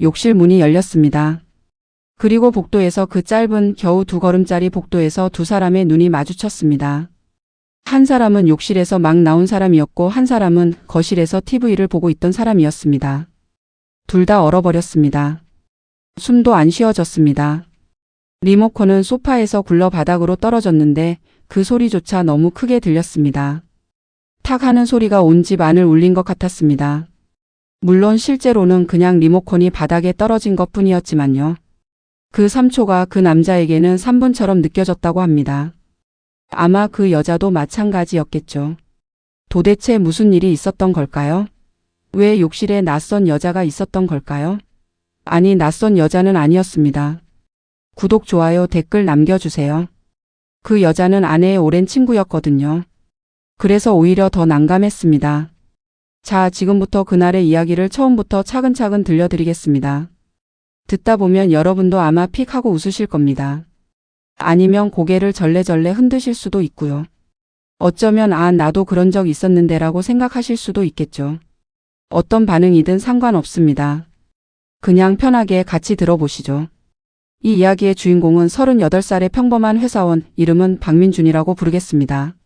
욕실 문이 열렸습니다. 그리고 복도에서 그 짧은 겨우 2걸음짜리 복도에서 두 사람의 눈이 마주쳤습니다. 한 사람은 욕실에서 막 나온 사람이었고 한 사람은 거실에서 TV를 보고 있던 사람이었습니다. 둘 다 얼어버렸습니다. 숨도 안 쉬어졌습니다. 리모컨은 소파에서 굴러 바닥으로 떨어졌는데 그 소리조차 너무 크게 들렸습니다. 탁 하는 소리가 온 집 안을 울린 것 같았습니다. 물론 실제로는 그냥 리모컨이 바닥에 떨어진 것 뿐이었지만요. 그 3초가 그 남자에게는 3분처럼 느껴졌다고 합니다. 아마 그 여자도 마찬가지였겠죠. 도대체 무슨 일이 있었던 걸까요? 왜 욕실에 낯선 여자가 있었던 걸까요? 아니, 낯선 여자는 아니었습니다. 구독, 좋아요, 댓글 남겨주세요. 그 여자는 아내의 오랜 친구였거든요. 그래서 오히려 더 난감했습니다. 자, 지금부터 그날의 이야기를 처음부터 차근차근 들려드리겠습니다. 듣다 보면 여러분도 아마 픽 하고 웃으실 겁니다. 아니면 고개를 절레절레 흔드실 수도 있고요. 어쩌면 아, 나도 그런 적 있었는데 라고 생각하실 수도 있겠죠. 어떤 반응이든 상관없습니다. 그냥 편하게 같이 들어보시죠. 이 이야기의 주인공은 38살의 평범한 회사원, 이름은 박민준이라고 부르겠습니다.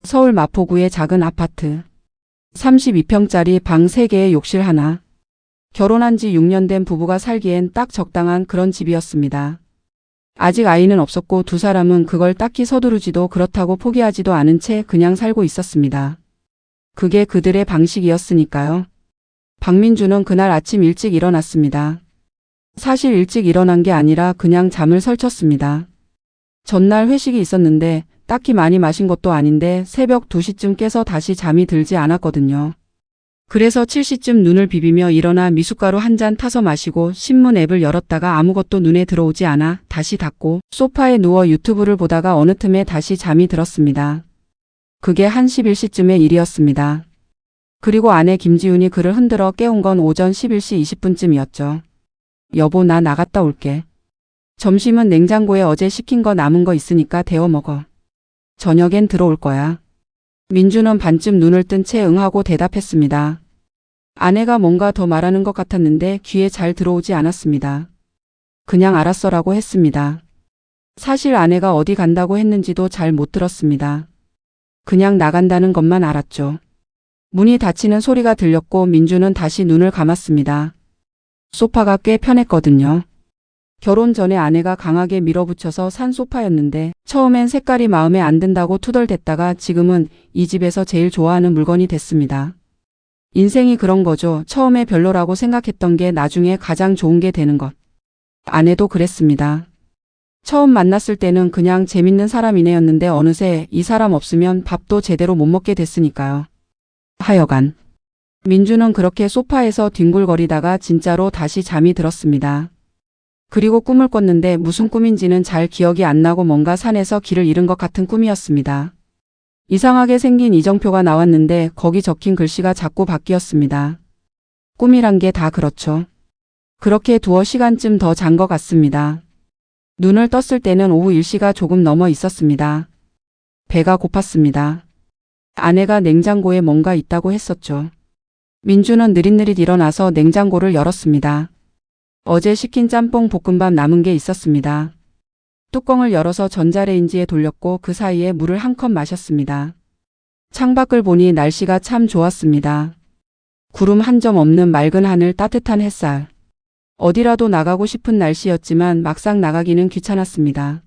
서울 마포구의 작은 아파트. 32평짜리 방 3개의 욕실 하나. 결혼한 지 6년 된 부부가 살기엔 딱 적당한 그런 집이었습니다. 아직 아이는 없었고 두 사람은 그걸 딱히 서두르지도 그렇다고 포기하지도 않은 채 그냥 살고 있었습니다. 그게 그들의 방식이었으니까요. 박민주는 그날 아침 일찍 일어났습니다. 사실 일찍 일어난 게 아니라 그냥 잠을 설쳤습니다. 전날 회식이 있었는데 딱히 많이 마신 것도 아닌데 새벽 2시쯤 깨서 다시 잠이 들지 않았거든요. 그래서 7시쯤 눈을 비비며 일어나 미숫가루 한 잔 타서 마시고 신문 앱을 열었다가 아무것도 눈에 들어오지 않아 다시 닫고 소파에 누워 유튜브를 보다가 어느 틈에 다시 잠이 들었습니다. 그게 한 11시쯤의 일이었습니다. 그리고 아내 김지훈이 그를 흔들어 깨운 건 오전 11시 20분쯤이었죠. 여보, 나 나갔다 올게. 점심은 냉장고에 어제 시킨 거 남은 거 있으니까 데워 먹어. 저녁엔 들어올 거야. 민주는 반쯤 눈을 뜬 채 응하고 대답했습니다. 아내가 뭔가 더 말하는 것 같았는데 귀에 잘 들어오지 않았습니다. 그냥 알았어라고 했습니다. 사실 아내가 어디 간다고 했는지도 잘 못 들었습니다. 그냥 나간다는 것만 알았죠. 문이 닫히는 소리가 들렸고 민주는 다시 눈을 감았습니다. 소파가 꽤 편했거든요. 결혼 전에 아내가 강하게 밀어붙여서 산 소파였는데 처음엔 색깔이 마음에 안 든다고 투덜댔다가 지금은 이 집에서 제일 좋아하는 물건이 됐습니다. 인생이 그런 거죠. 처음에 별로라고 생각했던 게 나중에 가장 좋은 게 되는 것. 아내도 그랬습니다. 처음 만났을 때는 그냥 재밌는 사람이네였는데 어느새 이 사람 없으면 밥도 제대로 못 먹게 됐으니까요. 하여간 민주는 그렇게 소파에서 뒹굴거리다가 진짜로 다시 잠이 들었습니다. 그리고 꿈을 꿨는데 무슨 꿈인지는 잘 기억이 안 나고 뭔가 산에서 길을 잃은 것 같은 꿈이었습니다. 이상하게 생긴 이정표가 나왔는데 거기 적힌 글씨가 자꾸 바뀌었습니다. 꿈이란 게 다 그렇죠. 그렇게 두어 시간쯤 더 잔 것 같습니다. 눈을 떴을 때는 오후 1시가 조금 넘어 있었습니다. 배가 고팠습니다. 아내가 냉장고에 뭔가 있다고 했었죠. 민주는 느릿느릿 일어나서 냉장고를 열었습니다. 어제 시킨 짬뽕 볶음밥 남은 게 있었습니다. 뚜껑을 열어서 전자레인지에 돌렸고 그 사이에 물을 한 컵 마셨습니다. 창밖을 보니 날씨가 참 좋았습니다. 구름 한 점 없는 맑은 하늘, 따뜻한 햇살. 어디라도 나가고 싶은 날씨였지만 막상 나가기는 귀찮았습니다.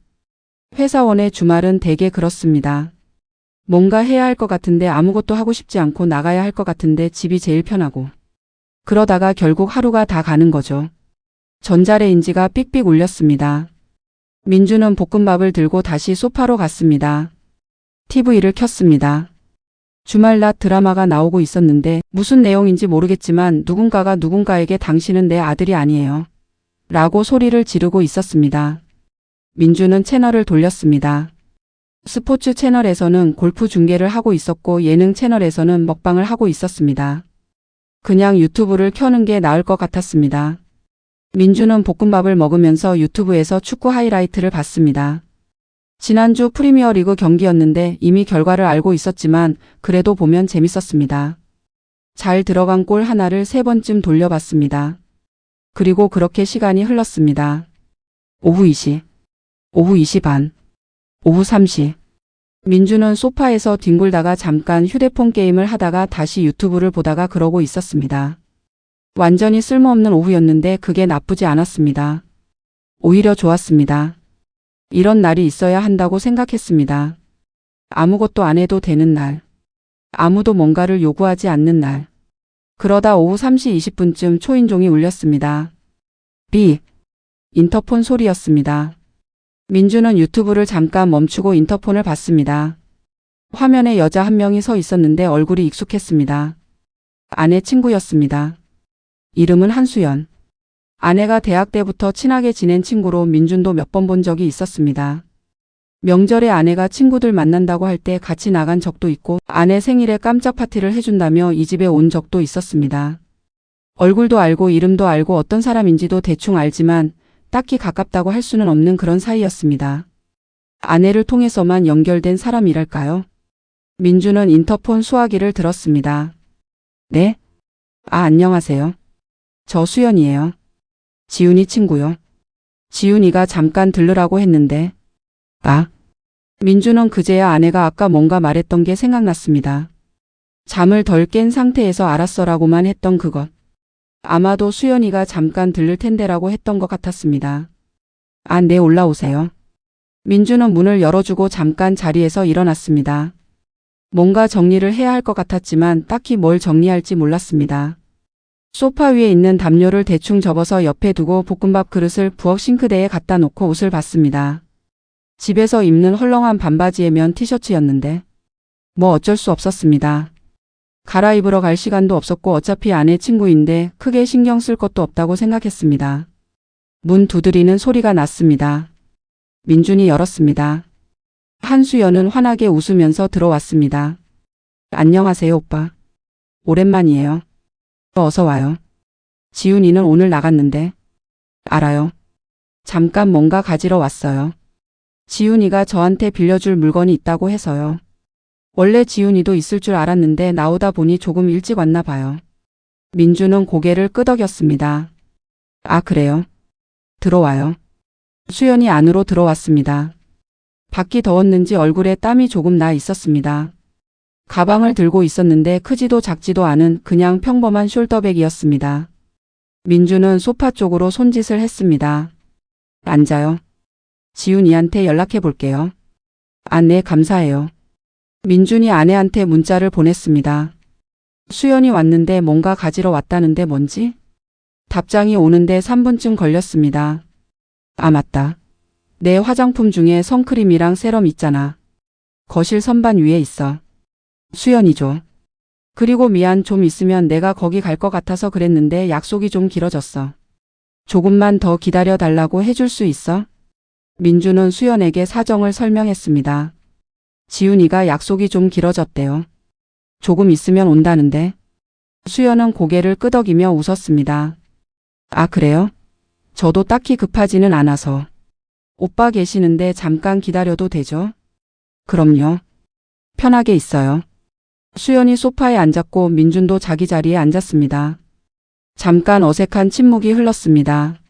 회사원의 주말은 대개 그렇습니다. 뭔가 해야 할 것 같은데 아무것도 하고 싶지 않고 나가야 할 것 같은데 집이 제일 편하고. 그러다가 결국 하루가 다 가는 거죠. 전자레인지가 삑삑 울렸습니다. 민주는 볶음밥을 들고 다시 소파로 갔습니다. TV를 켰습니다. 주말 낮 드라마가 나오고 있었는데 무슨 내용인지 모르겠지만 누군가가 누군가에게 당신은 내 아들이 아니에요. 라고 소리를 지르고 있었습니다. 민주는 채널을 돌렸습니다. 스포츠 채널에서는 골프 중계를 하고 있었고 예능 채널에서는 먹방을 하고 있었습니다. 그냥 유튜브를 켜는 게 나을 것 같았습니다. 민주는 볶음밥을 먹으면서 유튜브에서 축구 하이라이트를 봤습니다. 지난주 프리미어리그 경기였는데 이미 결과를 알고 있었지만 그래도 보면 재밌었습니다. 잘 들어간 골 하나를 3번쯤 돌려봤습니다. 그리고 그렇게 시간이 흘렀습니다. 오후 2시, 오후 2시 반, 오후 3시. 민주는 소파에서 뒹굴다가 잠깐 휴대폰 게임을 하다가 다시 유튜브를 보다가 그러고 있었습니다. 완전히 쓸모없는 오후였는데 그게 나쁘지 않았습니다. 오히려 좋았습니다. 이런 날이 있어야 한다고 생각했습니다. 아무것도 안 해도 되는 날. 아무도 뭔가를 요구하지 않는 날. 그러다 오후 3시 20분쯤 초인종이 울렸습니다. 비. 인터폰 소리였습니다. 민주는 유튜브를 잠깐 멈추고 인터폰을 봤습니다. 화면에 여자 한 명이 서 있었는데 얼굴이 익숙했습니다. 아내 친구였습니다. 이름은 한수연. 아내가 대학 때부터 친하게 지낸 친구로 민준도 몇 번 본 적이 있었습니다. 명절에 아내가 친구들 만난다고 할 때 같이 나간 적도 있고 아내 생일에 깜짝 파티를 해준다며 이 집에 온 적도 있었습니다. 얼굴도 알고 이름도 알고 어떤 사람인지도 대충 알지만 딱히 가깝다고 할 수는 없는 그런 사이였습니다. 아내를 통해서만 연결된 사람이랄까요? 민주는 인터폰 수화기를 들었습니다. 네? 아, 안녕하세요. 저 수연이에요. 지훈이 친구요. 지훈이가 잠깐 들르라고 했는데. 아. 민주는 그제야 아내가 아까 뭔가 말했던 게 생각났습니다. 잠을 덜 깬 상태에서 알았어라고만 했던 그것. 아마도 수연이가 잠깐 들를 텐데라고 했던 것 같았습니다. 아, 네, 올라오세요. 민주는 문을 열어주고 잠깐 자리에서 일어났습니다. 뭔가 정리를 해야 할 것 같았지만 딱히 뭘 정리할지 몰랐습니다. 소파 위에 있는 담요를 대충 접어서 옆에 두고 볶음밥 그릇을 부엌 싱크대에 갖다 놓고 옷을 봤습니다. 집에서 입는 헐렁한 반바지에 면 티셔츠였는데 뭐 어쩔 수 없었습니다. 갈아입으러 갈 시간도 없었고 어차피 아내 친구인데 크게 신경 쓸 것도 없다고 생각했습니다. 문 두드리는 소리가 났습니다. 민준이 열었습니다. 한수연은 환하게 웃으면서 들어왔습니다. 안녕하세요, 오빠. 오랜만이에요. 어서 와요. 지훈이는 오늘 나갔는데. 알아요. 잠깐 뭔가 가지러 왔어요. 지훈이가 저한테 빌려줄 물건이 있다고 해서요. 원래 지훈이도 있을 줄 알았는데 나오다 보니 조금 일찍 왔나 봐요. 민주는 고개를 끄덕였습니다. 아, 그래요? 들어와요. 수연이 안으로 들어왔습니다. 밖이 더웠는지 얼굴에 땀이 조금 나 있었습니다. 가방을 들고 있었는데 크지도 작지도 않은 그냥 평범한 숄더백이었습니다. 민주는 소파 쪽으로 손짓을 했습니다. 앉아요. 지훈이한테 연락해 볼게요. 아, 네, 감사해요. 민준이 아내한테 문자를 보냈습니다. 수연이 왔는데 뭔가 가지러 왔다는데 뭔지? 답장이 오는데 3분쯤 걸렸습니다. 아, 맞다. 내 화장품 중에 선크림이랑 세럼 있잖아. 거실 선반 위에 있어. 수연이죠. 그리고 미안, 좀 있으면 내가 거기 갈 것 같아서 그랬는데 약속이 좀 길어졌어. 조금만 더 기다려 달라고 해줄 수 있어? 민주는 수연에게 사정을 설명했습니다. 지훈이가 약속이 좀 길어졌대요. 조금 있으면 온다는데. 수연은 고개를 끄덕이며 웃었습니다. 아, 그래요? 저도 딱히 급하지는 않아서. 오빠 계시는데 잠깐 기다려도 되죠? 그럼요. 편하게 있어요. 수연이 소파에 앉았고 민준도 자기 자리에 앉았습니다. 잠깐 어색한 침묵이 흘렀습니다.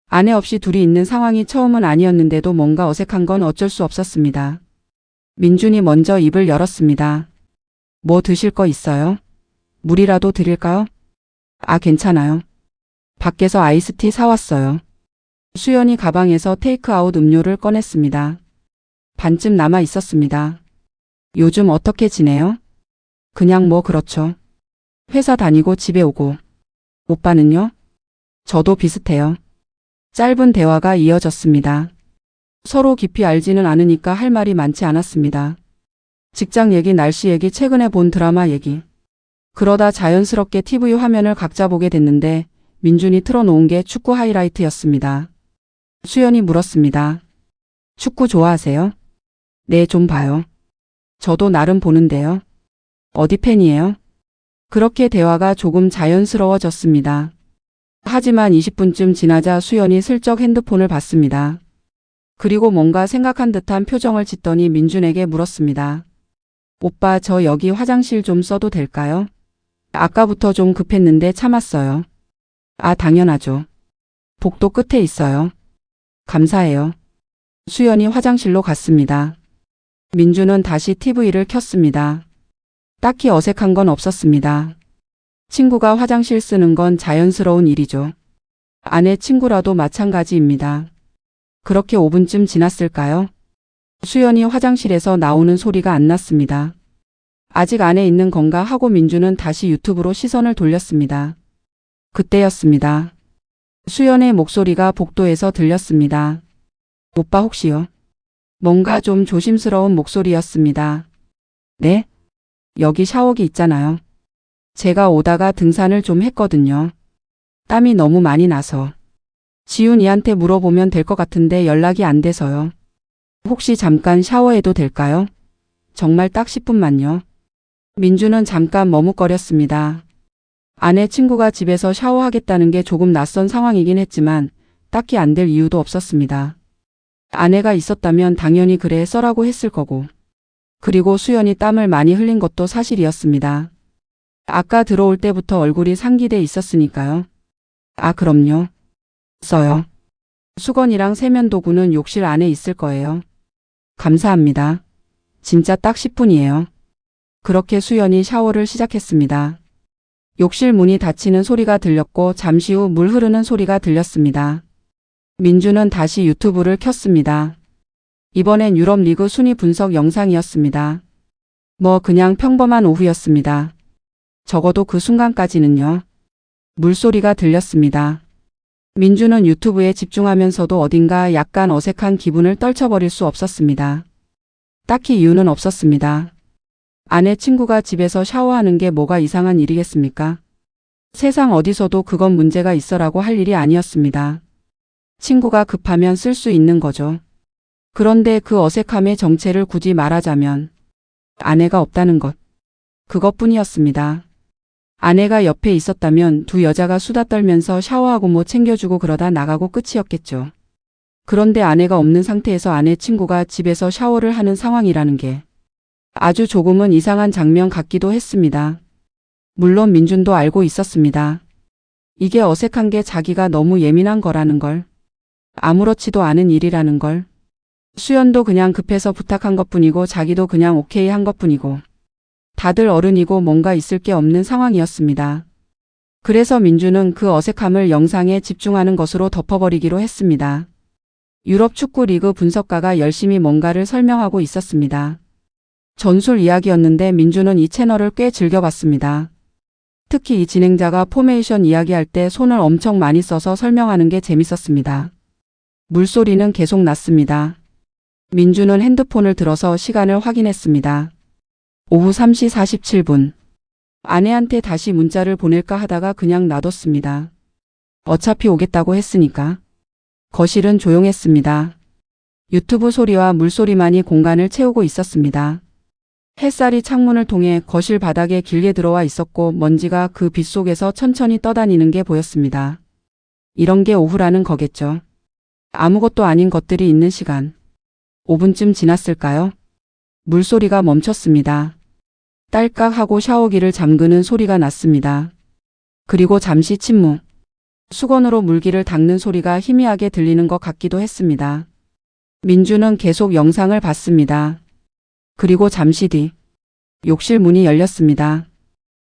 아내 없이 둘이 있는 상황이 처음은 아니었는데도 뭔가 어색한 건 어쩔 수 없었습니다. 민준이 먼저 입을 열었습니다. 뭐 드실 거 있어요? 물이라도 드릴까요? 아, 괜찮아요. 밖에서 아이스티 사왔어요. 수연이 가방에서 테이크아웃 음료를 꺼냈습니다. 반쯤 남아 있었습니다. 요즘 어떻게 지내요? 그냥 뭐 그렇죠. 회사 다니고 집에 오고. 오빠는요? 저도 비슷해요. 짧은 대화가 이어졌습니다. 서로 깊이 알지는 않으니까 할 말이 많지 않았습니다. 직장 얘기, 날씨 얘기, 최근에 본 드라마 얘기. 그러다 자연스럽게 TV 화면을 각자 보게 됐는데 민준이 틀어놓은 게 축구 하이라이트였습니다. 수연이 물었습니다. 축구 좋아하세요? 네, 좀 봐요. 저도 나름 보는데요. 어디 팬이에요? 그렇게 대화가 조금 자연스러워졌습니다. 하지만 20분쯤 지나자 수연이 슬쩍 핸드폰을 봤습니다. 그리고 뭔가 생각한 듯한 표정을 짓더니 민준에게 물었습니다. 오빠, 저 여기 화장실 좀 써도 될까요? 아까부터 좀 급했는데 참았어요. 아, 당연하죠. 복도 끝에 있어요. 감사해요. 수연이 화장실로 갔습니다. 민주는 다시 TV를 켰습니다. 딱히 어색한 건 없었습니다. 친구가 화장실 쓰는 건 자연스러운 일이죠. 아내 친구라도 마찬가지입니다. 그렇게 5분쯤 지났을까요? 수연이 화장실에서 나오는 소리가 안 났습니다. 아직 안에 있는 건가 하고 민주는 다시 유튜브로 시선을 돌렸습니다. 그때였습니다. 수연의 목소리가 복도에서 들렸습니다. 오빠 혹시요? 뭔가 좀 조심스러운 목소리였습니다. 네? 여기 샤워기 있잖아요. 제가 오다가 등산을 좀 했거든요. 땀이 너무 많이 나서. 지훈이한테 물어보면 될 것 같은데 연락이 안 돼서요. 혹시 잠깐 샤워해도 될까요? 정말 딱 10분만요. 민주는 잠깐 머뭇거렸습니다. 아내 친구가 집에서 샤워하겠다는 게 조금 낯선 상황이긴 했지만 딱히 안 될 이유도 없었습니다. 아내가 있었다면 당연히 그래 써라고 했을 거고. 그리고 수연이 땀을 많이 흘린 것도 사실이었습니다. 아까 들어올 때부터 얼굴이 상기돼 있었으니까요. 아 그럼요. 써요. 수건이랑 세면도구는 욕실 안에 있을 거예요. 감사합니다. 진짜 딱 10분이에요. 그렇게 수연이 샤워를 시작했습니다. 욕실 문이 닫히는 소리가 들렸고 잠시 후 물 흐르는 소리가 들렸습니다. 민주는 다시 유튜브를 켰습니다. 이번엔 유럽 리그 순위 분석 영상이었습니다. 뭐 그냥 평범한 오후였습니다. 적어도 그 순간까지는요. 물소리가 들렸습니다. 민주는 유튜브에 집중하면서도 어딘가 약간 어색한 기분을 떨쳐버릴 수 없었습니다. 딱히 이유는 없었습니다. 아내 친구가 집에서 샤워하는 게 뭐가 이상한 일이겠습니까? 세상 어디서도 그건 문제가 있어라고 할 일이 아니었습니다. 친구가 급하면 쓸 수 있는 거죠. 그런데 그 어색함의 정체를 굳이 말하자면 아내가 없다는 것. 그것뿐이었습니다. 아내가 옆에 있었다면 두 여자가 수다 떨면서 샤워하고 뭐 챙겨주고 그러다 나가고 끝이었겠죠. 그런데 아내가 없는 상태에서 아내 친구가 집에서 샤워를 하는 상황이라는 게 아주 조금은 이상한 장면 같기도 했습니다. 물론 민준도 알고 있었습니다. 이게 어색한 게 자기가 너무 예민한 거라는 걸. 아무렇지도 않은 일이라는 걸. 수연도 그냥 급해서 부탁한 것뿐이고 자기도 그냥 오케이 한 것뿐이고. 다들 어른이고 뭔가 있을 게 없는 상황이었습니다. 그래서 민주는 그 어색함을 영상에 집중하는 것으로 덮어버리기로 했습니다. 유럽 축구 리그 분석가가 열심히 뭔가를 설명하고 있었습니다. 전술 이야기였는데 민주는 이 채널을 꽤 즐겨봤습니다. 특히 이 진행자가 포메이션 이야기할 때 손을 엄청 많이 써서 설명하는 게 재밌었습니다. 물소리는 계속 났습니다. 민주는 핸드폰을 들어서 시간을 확인했습니다. 오후 3시 47분. 아내한테 다시 문자를 보낼까 하다가 그냥 놔뒀습니다. 어차피 오겠다고 했으니까. 거실은 조용했습니다. 유튜브 소리와 물소리만이 공간을 채우고 있었습니다. 햇살이 창문을 통해 거실 바닥에 길게 들어와 있었고 먼지가 그 빛 속에서 천천히 떠다니는 게 보였습니다. 이런 게 오후라는 거겠죠. 아무것도 아닌 것들이 있는 시간. 5분쯤 지났을까요? 물소리가 멈췄습니다. 딸깍 하고 샤워기를 잠그는 소리가 났습니다. 그리고 잠시 침묵. 수건으로 물기를 닦는 소리가 희미하게 들리는 것 같기도 했습니다. 민주는 계속 영상을 봤습니다. 그리고 잠시 뒤 욕실 문이 열렸습니다.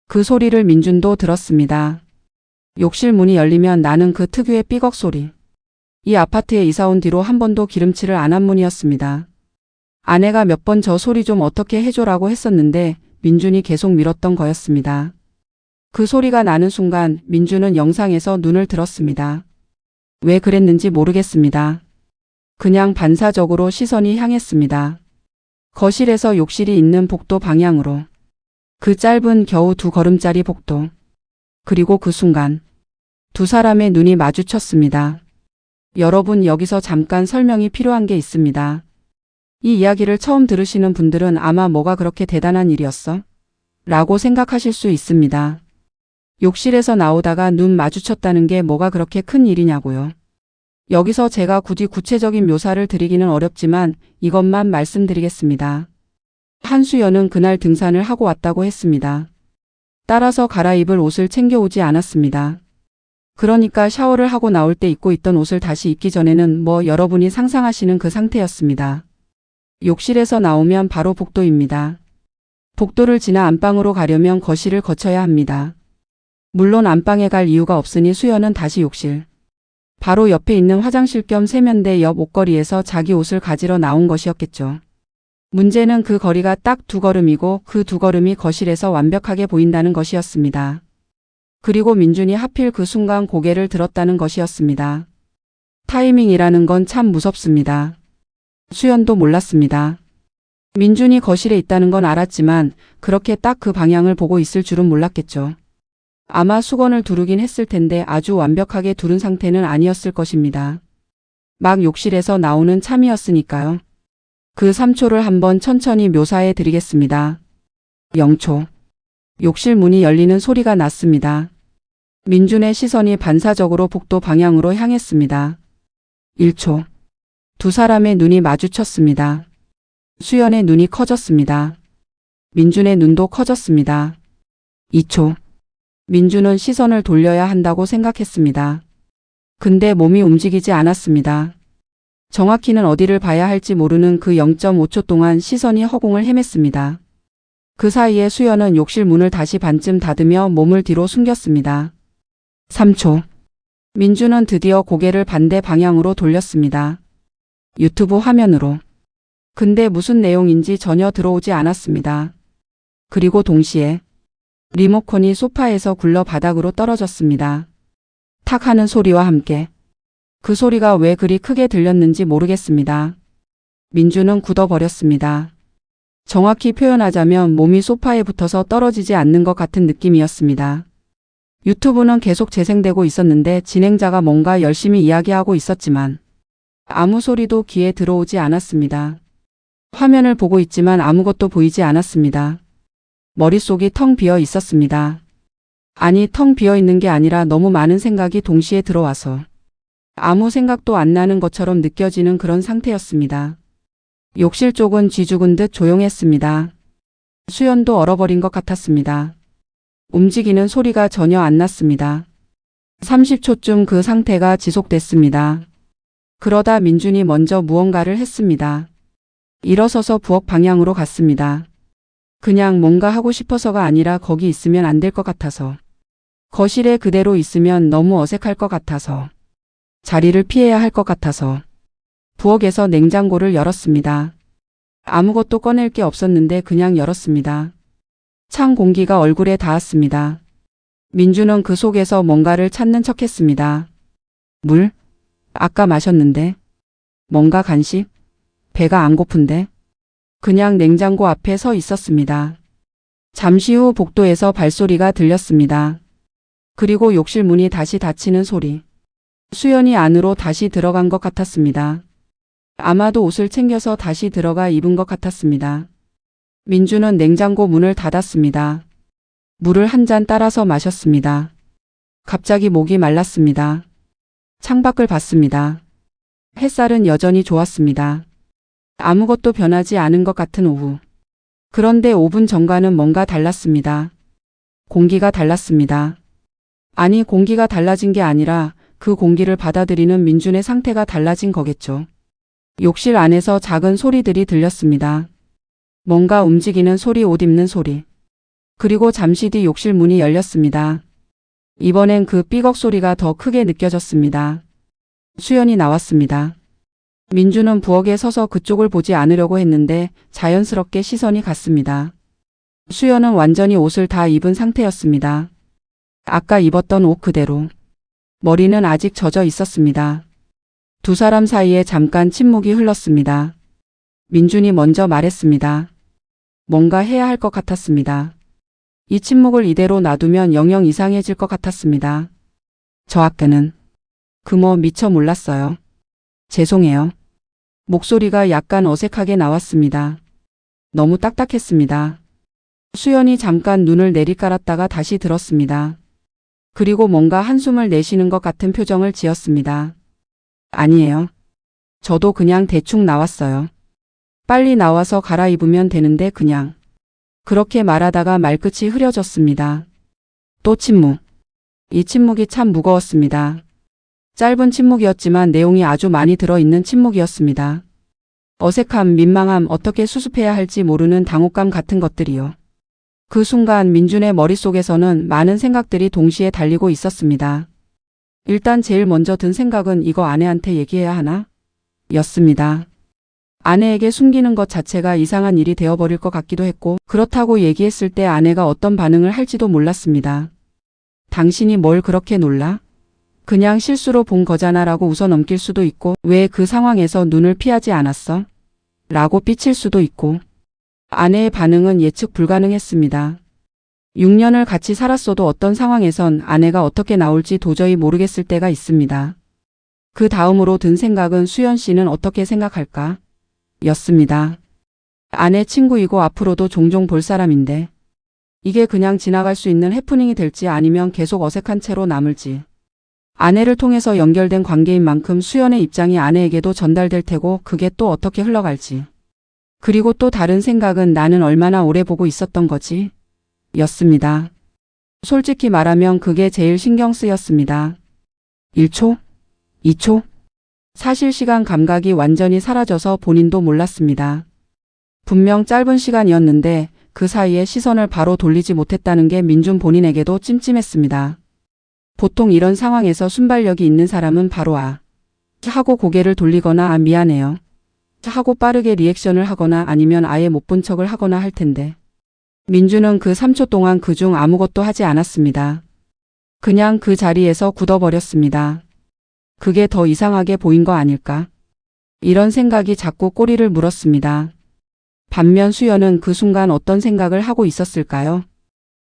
그 소리를 민준도 들었습니다. 욕실 문이 열리면 나는 그 특유의 삐걱 소리. 이 아파트에 이사 온 뒤로 한 번도 기름칠을 안 한 문이었습니다. 아내가 몇 번 저 소리 좀 어떻게 해줘라고 했었는데 민준이 계속 밀었던 거였습니다. 그 소리가 나는 순간 민준은 영상에서 눈을 들었습니다. 왜 그랬는지 모르겠습니다. 그냥 반사적으로 시선이 향했습니다. 거실에서 욕실이 있는 복도 방향으로. 그 짧은 겨우 2걸음짜리 복도. 그리고 그 순간 두 사람의 눈이 마주쳤습니다. 여러분 여기서 잠깐 설명이 필요한 게 있습니다. 이 이야기를 처음 들으시는 분들은 아마 뭐가 그렇게 대단한 일이었어? 라고 생각하실 수 있습니다. 욕실에서 나오다가 눈 마주쳤다는 게 뭐가 그렇게 큰 일이냐고요. 여기서 제가 굳이 구체적인 묘사를 드리기는 어렵지만 이것만 말씀드리겠습니다. 한수연은 그날 등산을 하고 왔다고 했습니다. 따라서 갈아입을 옷을 챙겨오지 않았습니다. 그러니까 샤워를 하고 나올 때 입고 있던 옷을 다시 입기 전에는 여러분이 상상하시는 그 상태였습니다. 욕실에서 나오면 바로 복도입니다. 복도를 지나 안방으로 가려면 거실을 거쳐야 합니다. 물론 안방에 갈 이유가 없으니 수연은 다시 욕실. 바로 옆에 있는 화장실 겸 세면대 옆 옷걸이에서 자기 옷을 가지러 나온 것이었겠죠. 문제는 그 거리가 딱 2걸음이고 그 2걸음이 거실에서 완벽하게 보인다는 것이었습니다. 그리고 민준이 하필 그 순간 고개를 들었다는 것이었습니다. 타이밍이라는 건 참 무섭습니다. 수연도 몰랐습니다. 민준이 거실에 있다는 건 알았지만 그렇게 딱 그 방향을 보고 있을 줄은 몰랐겠죠. 아마 수건을 두르긴 했을 텐데 아주 완벽하게 두른 상태는 아니었을 것입니다. 막 욕실에서 나오는 참이었으니까요. 그 3초를 한번 천천히 묘사해 드리겠습니다. 0초. 욕실 문이 열리는 소리가 났습니다. 민준의 시선이 반사적으로 복도 방향으로 향했습니다. 1초. 두 사람의 눈이 마주쳤습니다. 수연의 눈이 커졌습니다. 민준의 눈도 커졌습니다. 2초. 민준은 시선을 돌려야 한다고 생각했습니다. 근데 몸이 움직이지 않았습니다. 정확히는 어디를 봐야 할지 모르는 그 0.5초 동안 시선이 허공을 헤맸습니다. 그 사이에 수연은 욕실 문을 다시 반쯤 닫으며 몸을 뒤로 숨겼습니다. 3초. 민준은 드디어 고개를 반대 방향으로 돌렸습니다. 유튜브 화면으로. 근데 무슨 내용인지 전혀 들어오지 않았습니다. 그리고 동시에 리모컨이 소파에서 굴러 바닥으로 떨어졌습니다. 탁 하는 소리와 함께. 그 소리가 왜 그리 크게 들렸는지 모르겠습니다. 민준은 굳어버렸습니다. 정확히 표현하자면 몸이 소파에 붙어서 떨어지지 않는 것 같은 느낌이었습니다. 유튜브는 계속 재생되고 있었는데 진행자가 뭔가 열심히 이야기하고 있었지만 아무 소리도 귀에 들어오지 않았습니다. 화면을 보고 있지만 아무것도 보이지 않았습니다. 머릿속이 텅 비어 있었습니다. 아니, 텅 비어 있는 게 아니라 너무 많은 생각이 동시에 들어와서 아무 생각도 안 나는 것처럼 느껴지는 그런 상태였습니다. 욕실 쪽은 쥐 죽은 듯 조용했습니다. 수연도 얼어버린 것 같았습니다. 움직이는 소리가 전혀 안 났습니다. 30초쯤 그 상태가 지속됐습니다. 그러다 민준이 먼저 무언가를 했습니다. 일어서서 부엌 방향으로 갔습니다. 그냥 뭔가 하고 싶어서가 아니라 거기 있으면 안 될 것 같아서. 거실에 그대로 있으면 너무 어색할 것 같아서. 자리를 피해야 할 것 같아서. 부엌에서 냉장고를 열었습니다. 아무것도 꺼낼 게 없었는데 그냥 열었습니다. 찬 공기가 얼굴에 닿았습니다. 민준은 그 속에서 뭔가를 찾는 척했습니다. 물? 아까 마셨는데. 뭔가 간식? 배가 안 고픈데. 그냥 냉장고 앞에 서 있었습니다. 잠시 후 복도에서 발소리가 들렸습니다. 그리고 욕실 문이 다시 닫히는 소리. 수연이 안으로 다시 들어간 것 같았습니다. 아마도 옷을 챙겨서 다시 들어가 입은 것 같았습니다. 민준은 냉장고 문을 닫았습니다. 물을 한 잔 따라서 마셨습니다. 갑자기 목이 말랐습니다. 창밖을 봤습니다. 햇살은 여전히 좋았습니다. 아무것도 변하지 않은 것 같은 오후. 그런데 5분 전과는 뭔가 달랐습니다. 공기가 달랐습니다. 아니, 공기가 달라진 게 아니라 그 공기를 받아들이는 민준의 상태가 달라진 거겠죠. 욕실 안에서 작은 소리들이 들렸습니다. 뭔가 움직이는 소리, 옷 입는 소리. 그리고 잠시 뒤 욕실 문이 열렸습니다. 이번엔 그 삐걱 소리가 더 크게 느껴졌습니다. 수연이 나왔습니다. 민준은 부엌에 서서 그쪽을 보지 않으려고 했는데 자연스럽게 시선이 갔습니다. 수연은 완전히 옷을 다 입은 상태였습니다. 아까 입었던 옷 그대로. 머리는 아직 젖어 있었습니다. 두 사람 사이에 잠깐 침묵이 흘렀습니다. 민준이 먼저 말했습니다. 뭔가 해야 할 것 같았습니다. 이 침묵을 이대로 놔두면 영영 이상해질 것 같았습니다. 저 아까는 미처 몰랐어요. 죄송해요. 목소리가 약간 어색하게 나왔습니다. 너무 딱딱했습니다. 수연이 잠깐 눈을 내리깔았다가 다시 들었습니다. 그리고 뭔가 한숨을 내쉬는 것 같은 표정을 지었습니다. 아니에요. 저도 그냥 대충 나왔어요. 빨리 나와서 갈아입으면 되는데 그냥. 그렇게 말하다가 말끝이 흐려졌습니다. 또 침묵. 이 침묵이 참 무거웠습니다. 짧은 침묵이었지만 내용이 아주 많이 들어있는 침묵이었습니다. 어색함, 민망함, 어떻게 수습해야 할지 모르는 당혹감 같은 것들이요. 그 순간 민준의 머릿속에서는 많은 생각들이 동시에 달리고 있었습니다. 일단 제일 먼저 든 생각은 이거 아내한테 얘기해야 하나? 였습니다. 아내에게 숨기는 것 자체가 이상한 일이 되어버릴 것 같기도 했고 그렇다고 얘기했을 때 아내가 어떤 반응을 할지도 몰랐습니다. 당신이 뭘 그렇게 놀라? 그냥 실수로 본 거잖아 라고 웃어 넘길 수도 있고 왜 그 상황에서 눈을 피하지 않았어? 라고 삐칠 수도 있고 아내의 반응은 예측 불가능했습니다. 6년을 같이 살았어도 어떤 상황에선 아내가 어떻게 나올지 도저히 모르겠을 때가 있습니다. 그 다음으로 든 생각은 수연 씨는 어떻게 생각할까? 였습니다. 아내 친구이고 앞으로도 종종 볼 사람인데 이게 그냥 지나갈 수 있는 해프닝이 될지 아니면 계속 어색한 채로 남을지. 아내를 통해서 연결된 관계인 만큼 수연의 입장이 아내에게도 전달될 테고 그게 또 어떻게 흘러갈지. 그리고 또 다른 생각은 나는 얼마나 오래 보고 있었던 거지? 였습니다. 솔직히 말하면 그게 제일 신경 쓰였습니다. 1초? 2초? 사실 시간 감각이 완전히 사라져서 본인도 몰랐습니다. 분명 짧은 시간이었는데 그 사이에 시선을 바로 돌리지 못했다는 게 민준 본인에게도 찜찜했습니다. 보통 이런 상황에서 순발력이 있는 사람은 바로 하고 고개를 돌리거나 미안해요. 하고 빠르게 리액션을 하거나 아니면 아예 못 본 척을 하거나 할 텐데. 민준은 그 3초 동안 그중 아무것도 하지 않았습니다. 그냥 그 자리에서 굳어버렸습니다. 그게 더 이상하게 보인 거 아닐까? 이런 생각이 자꾸 꼬리를 물었습니다. 반면 수연은 그 순간 어떤 생각을 하고 있었을까요?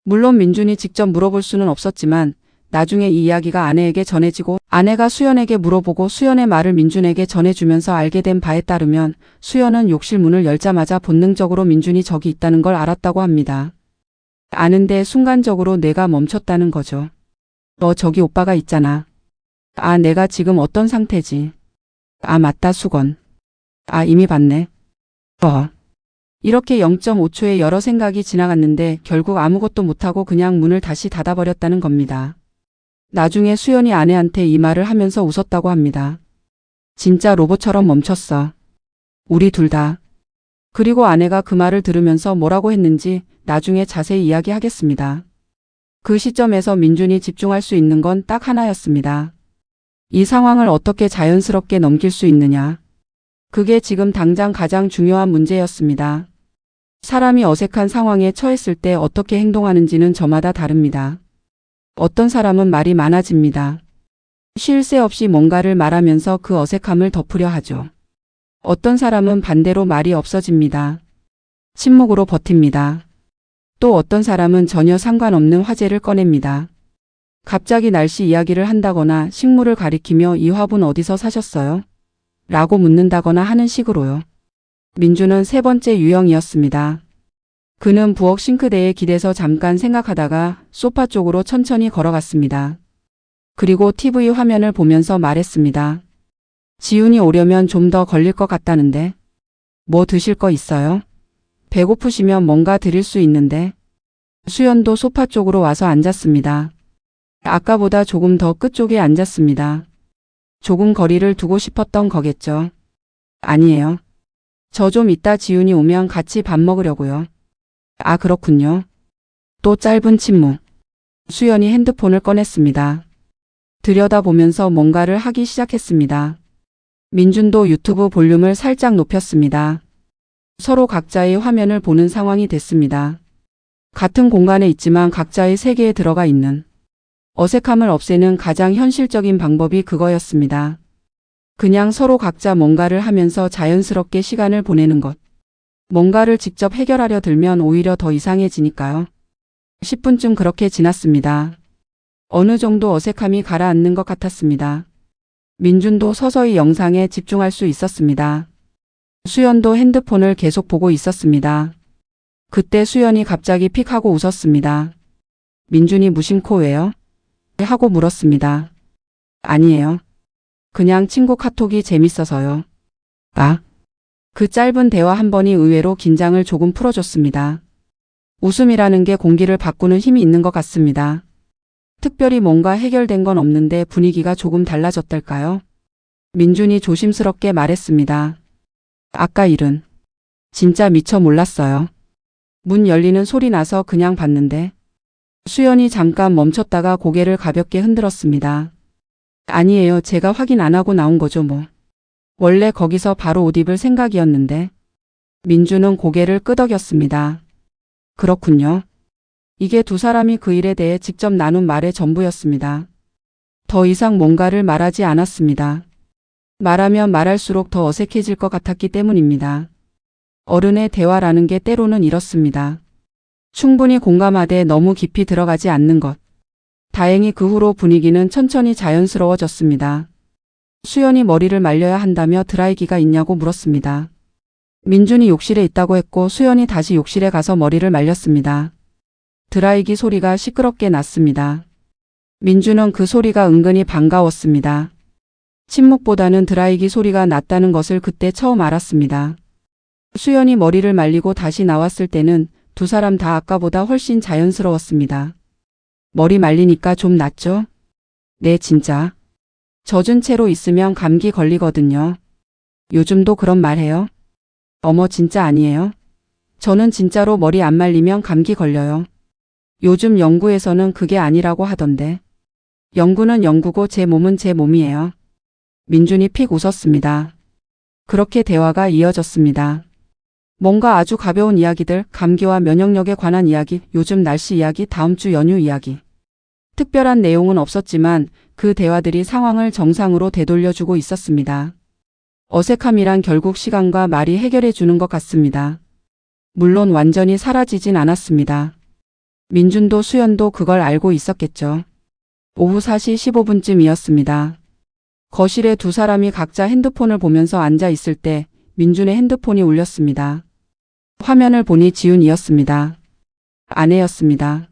물론 민준이 직접 물어볼 수는 없었지만 나중에 이 이야기가 아내에게 전해지고 아내가 수연에게 물어보고 수연의 말을 민준에게 전해주면서 알게 된 바에 따르면 수연은 욕실 문을 열자마자 본능적으로 민준이 저기 있다는 걸 알았다고 합니다. 아는데 순간적으로 뇌가 멈췄다는 거죠. 너 저기 오빠가 있잖아. 내가 지금 어떤 상태지? 맞다 수건. 이미 봤네. 이렇게 0.5초의 여러 생각이 지나갔는데 결국 아무것도 못하고 그냥 문을 다시 닫아버렸다는 겁니다. 나중에 수연이 아내한테 이 말을 하면서 웃었다고 합니다. 진짜 로봇처럼 멈췄어. 우리 둘 다. 그리고 아내가 그 말을 들으면서 뭐라고 했는지 나중에 자세히 이야기하겠습니다. 그 시점에서 민준이 집중할 수 있는 건 딱 하나였습니다. 이 상황을 어떻게 자연스럽게 넘길 수 있느냐. 그게 지금 당장 가장 중요한 문제였습니다. 사람이 어색한 상황에 처했을 때 어떻게 행동하는지는 저마다 다릅니다. 어떤 사람은 말이 많아집니다. 쉴 새 없이 뭔가를 말하면서 그 어색함을 덮으려 하죠. 어떤 사람은 반대로 말이 없어집니다. 침묵으로 버팁니다. 또 어떤 사람은 전혀 상관없는 화제를 꺼냅니다. 갑자기 날씨 이야기를 한다거나 식물을 가리키며 이 화분 어디서 사셨어요? 라고 묻는다거나 하는 식으로요. 민주는 세 번째 유형이었습니다. 그는 부엌 싱크대에 기대서 잠깐 생각하다가 소파 쪽으로 천천히 걸어갔습니다. 그리고 TV 화면을 보면서 말했습니다. 지훈이 오려면 좀 더 걸릴 것 같다는데. 뭐 드실 거 있어요? 배고프시면 뭔가 드릴 수 있는데. 수연도 소파 쪽으로 와서 앉았습니다. 아까보다 조금 더 끝쪽에 앉았습니다. 조금 거리를 두고 싶었던 거겠죠. 아니에요. 저 좀 이따 지훈이 오면 같이 밥 먹으려고요. 그렇군요. 또 짧은 침묵. 수연이 핸드폰을 꺼냈습니다. 들여다보면서 뭔가를 하기 시작했습니다. 민준도 유튜브 볼륨을 살짝 높였습니다. 서로 각자의 화면을 보는 상황이 됐습니다. 같은 공간에 있지만 각자의 세계에 들어가 있는 어색함을 없애는 가장 현실적인 방법이 그거였습니다. 그냥 서로 각자 뭔가를 하면서 자연스럽게 시간을 보내는 것. 뭔가를 직접 해결하려 들면 오히려 더 이상해지니까요. 10분쯤 그렇게 지났습니다. 어느 정도 어색함이 가라앉는 것 같았습니다. 민준도 서서히 영상에 집중할 수 있었습니다. 수연도 핸드폰을 계속 보고 있었습니다. 그때 수연이 갑자기 픽 하고 웃었습니다. 민준이 무심코 왜요? 하고 물었습니다. 아니에요. 그냥 친구 카톡이 재밌어서요. 그 짧은 대화 한 번이 의외로 긴장을 조금 풀어줬습니다. 웃음이라는 게 공기를 바꾸는 힘이 있는 것 같습니다. 특별히 뭔가 해결된 건 없는데 분위기가 조금 달라졌달까요? 민준이 조심스럽게 말했습니다. 아까 일은 진짜 미처 몰랐어요. 문 열리는 소리 나서 그냥 봤는데 수연이 잠깐 멈췄다가 고개를 가볍게 흔들었습니다. 아니에요. 제가 확인 안 하고 나온 거죠 뭐. 원래 거기서 바로 옷 입을 생각이었는데. 민주는 고개를 끄덕였습니다. 그렇군요. 이게 두 사람이 그 일에 대해 직접 나눈 말의 전부였습니다. 더 이상 뭔가를 말하지 않았습니다. 말하면 말할수록 더 어색해질 것 같았기 때문입니다. 어른의 대화라는 게 때로는 이렇습니다. 충분히 공감하되 너무 깊이 들어가지 않는 것. 다행히 그 후로 분위기는 천천히 자연스러워졌습니다. 수연이 머리를 말려야 한다며 드라이기가 있냐고 물었습니다. 민준이 욕실에 있다고 했고 수연이 다시 욕실에 가서 머리를 말렸습니다. 드라이기 소리가 시끄럽게 났습니다. 민준은 그 소리가 은근히 반가웠습니다. 침묵보다는 드라이기 소리가 났다는 것을 그때 처음 알았습니다. 수연이 머리를 말리고 다시 나왔을 때는 두 사람 다 아까보다 훨씬 자연스러웠습니다. 머리 말리니까 좀 낫죠? 네, 진짜. 젖은 채로 있으면 감기 걸리거든요. 요즘도 그런 말 해요? 어머, 진짜 아니에요? 저는 진짜로 머리 안 말리면 감기 걸려요. 요즘 연구에서는 그게 아니라고 하던데. 연구는 연구고 제 몸은 제 몸이에요. 민준이 픽 웃었습니다. 그렇게 대화가 이어졌습니다. 뭔가 아주 가벼운 이야기들, 감기와 면역력에 관한 이야기, 요즘 날씨 이야기, 다음 주 연휴 이야기. 특별한 내용은 없었지만 그 대화들이 상황을 정상으로 되돌려주고 있었습니다. 어색함이란 결국 시간과 말이 해결해 주는 것 같습니다. 물론 완전히 사라지진 않았습니다. 민준도 수연도 그걸 알고 있었겠죠. 오후 4시 15분쯤이었습니다. 거실에 두 사람이 각자 핸드폰을 보면서 앉아 있을 때 민준의 핸드폰이 울렸습니다. 화면을 보니 지훈이었습니다. 아내였습니다.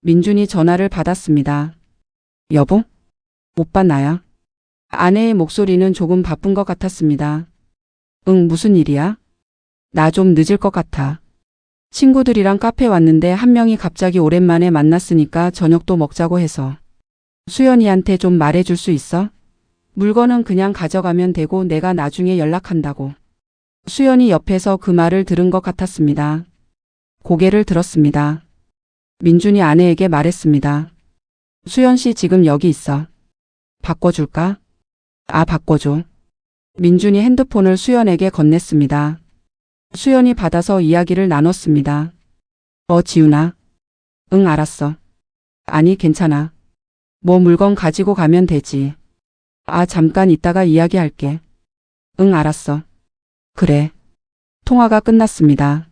민준이 전화를 받았습니다. 여보? 오빠 나야. 아내의 목소리는 조금 바쁜 것 같았습니다. 응, 무슨 일이야? 나 좀 늦을 것 같아. 친구들이랑 카페 왔는데 한 명이 갑자기 오랜만에 만났으니까 저녁도 먹자고 해서. 수연이한테 좀 말해줄 수 있어? 물건은 그냥 가져가면 되고 내가 나중에 연락한다고. 수연이 옆에서 그 말을 들은 것 같았습니다. 고개를 들었습니다. 민준이 아내에게 말했습니다. 수연 씨 지금 여기 있어. 바꿔줄까? 아, 바꿔줘. 민준이 핸드폰을 수연에게 건넸습니다. 수연이 받아서 이야기를 나눴습니다. 지훈아. 응, 알았어. 아니, 괜찮아. 뭐 물건 가지고 가면 되지. 아, 잠깐 이따가 이야기할게. 응, 알았어. 그래. 통화가 끝났습니다.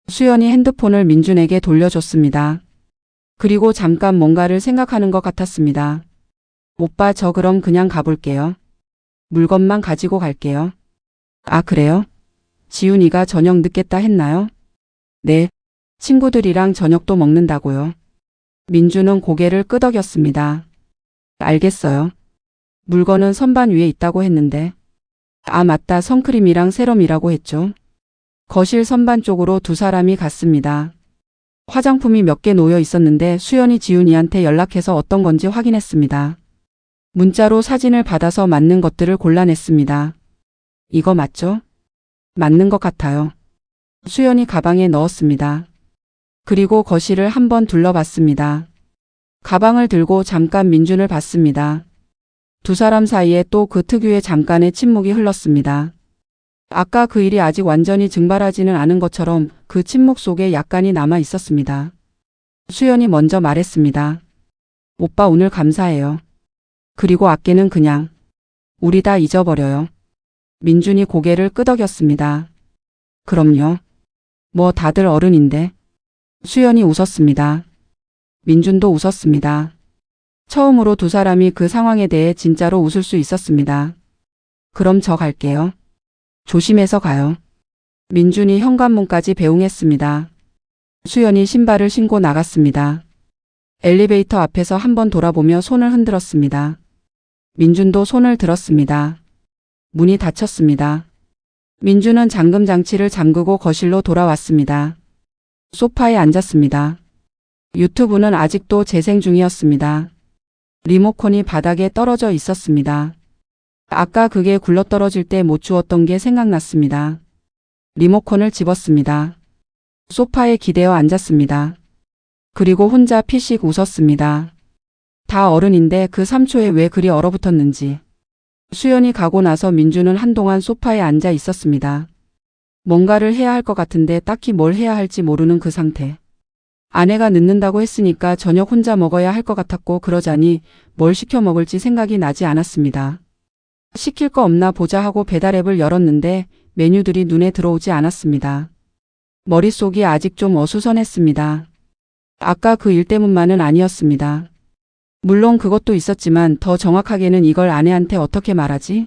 수연이 핸드폰을 민준에게 돌려줬습니다. 그리고 잠깐 뭔가를 생각하는 것 같았습니다. 오빠, 저 그럼 그냥 가볼게요. 물건만 가지고 갈게요. 아, 그래요? 지훈이가 저녁 늦겠다 했나요? 네. 친구들이랑 저녁도 먹는다고요. 민준은 고개를 끄덕였습니다. 알겠어요. 물건은 선반 위에 있다고 했는데. 아, 맞다. 선크림이랑 세럼이라고 했죠. 거실 선반 쪽으로 두 사람이 갔습니다. 화장품이 몇 개 놓여 있었는데 수연이 지훈이한테 연락해서 어떤 건지 확인했습니다. 문자로 사진을 받아서 맞는 것들을 골라냈습니다. 이거 맞죠? 맞는 것 같아요. 수연이 가방에 넣었습니다. 그리고 거실을 한번 둘러봤습니다. 가방을 들고 잠깐 민준을 봤습니다. 두 사람 사이에 또 그 특유의 잠깐의 침묵이 흘렀습니다. 아까 그 일이 아직 완전히 증발하지는 않은 것처럼 그 침묵 속에 약간이 남아 있었습니다. 수연이 먼저 말했습니다. 오빠 오늘 감사해요. 그리고 아끼는 그냥 우리 다 잊어버려요. 민준이 고개를 끄덕였습니다. 그럼요. 뭐 다들 어른인데. 수연이 웃었습니다. 민준도 웃었습니다. 처음으로 두 사람이 그 상황에 대해 진짜로 웃을 수 있었습니다. 그럼 저 갈게요. 조심해서 가요. 민준이 현관문까지 배웅했습니다. 수연이 신발을 신고 나갔습니다. 엘리베이터 앞에서 한번 돌아보며 손을 흔들었습니다. 민준도 손을 들었습니다. 문이 닫혔습니다. 민준은 잠금 장치를 잠그고 거실로 돌아왔습니다. 소파에 앉았습니다. 유튜브는 아직도 재생 중이었습니다. 리모컨이 바닥에 떨어져 있었습니다. 아까 그게 굴러떨어질 때 못 주웠던 게 생각났습니다. 리모컨을 집었습니다. 소파에 기대어 앉았습니다. 그리고 혼자 피식 웃었습니다. 다 어른인데 그 3초에 왜 그리 얼어붙었는지. 수연이 가고 나서 민주는 한동안 소파에 앉아 있었습니다. 뭔가를 해야 할 것 같은데 딱히 뭘 해야 할지 모르는 그 상태. 아내가 늦는다고 했으니까 저녁 혼자 먹어야 할 것 같았고 그러자니 뭘 시켜 먹을지 생각이 나지 않았습니다. 시킬 거 없나 보자 하고 배달앱을 열었는데 메뉴들이 눈에 들어오지 않았습니다. 머릿속이 아직 좀 어수선했습니다. 아까 그 일 때문만은 아니었습니다. 물론 그것도 있었지만 더 정확하게는 이걸 아내한테 어떻게 말하지?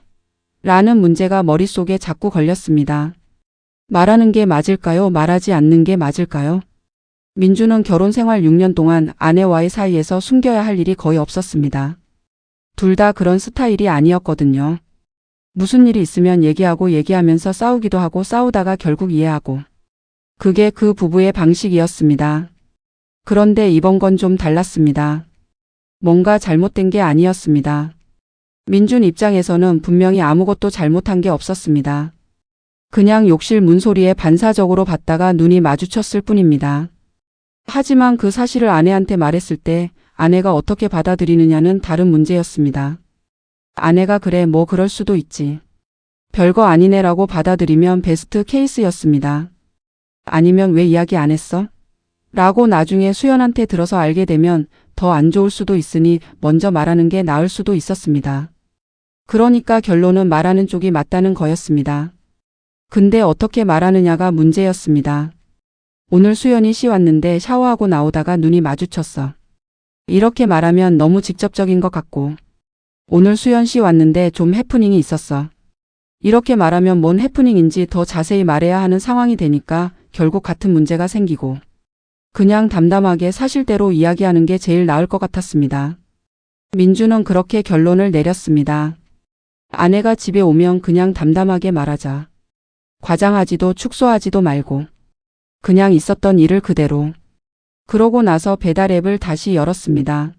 라는 문제가 머릿속에 자꾸 걸렸습니다. 말하는 게 맞을까요? 말하지 않는 게 맞을까요? 민주는 결혼 생활 6년 동안 아내와의 사이에서 숨겨야 할 일이 거의 없었습니다. 둘 다 그런 스타일이 아니었거든요. 무슨 일이 있으면 얘기하고 얘기하면서 싸우기도 하고 싸우다가 결국 이해하고. 그게 그 부부의 방식이었습니다. 그런데 이번 건 좀 달랐습니다. 뭔가 잘못된 게 아니었습니다. 민준 입장에서는 분명히 아무것도 잘못한 게 없었습니다. 그냥 욕실 문소리에 반사적으로 봤다가 눈이 마주쳤을 뿐입니다. 하지만 그 사실을 아내한테 말했을 때 아내가 어떻게 받아들이느냐는 다른 문제였습니다. 아내가 그래 뭐 그럴 수도 있지. 별거 아니네라고 받아들이면 베스트 케이스였습니다. 아니면 왜 이야기 안 했어? 라고 나중에 수연한테 들어서 알게 되면 더 안 좋을 수도 있으니 먼저 말하는 게 나을 수도 있었습니다. 그러니까 결론은 말하는 쪽이 맞다는 거였습니다. 근데 어떻게 말하느냐가 문제였습니다. 오늘 수연이 씨 왔는데 샤워하고 나오다가 눈이 마주쳤어. 이렇게 말하면 너무 직접적인 것 같고. 오늘 수연 씨 왔는데 좀 해프닝이 있었어. 이렇게 말하면 뭔 해프닝인지 더 자세히 말해야 하는 상황이 되니까 결국 같은 문제가 생기고. 그냥 담담하게 사실대로 이야기하는 게 제일 나을 것 같았습니다. 민주는 그렇게 결론을 내렸습니다. 아내가 집에 오면 그냥 담담하게 말하자. 과장하지도 축소하지도 말고. 그냥 있었던 일을 그대로. 그러고 나서 배달앱을 다시 열었습니다.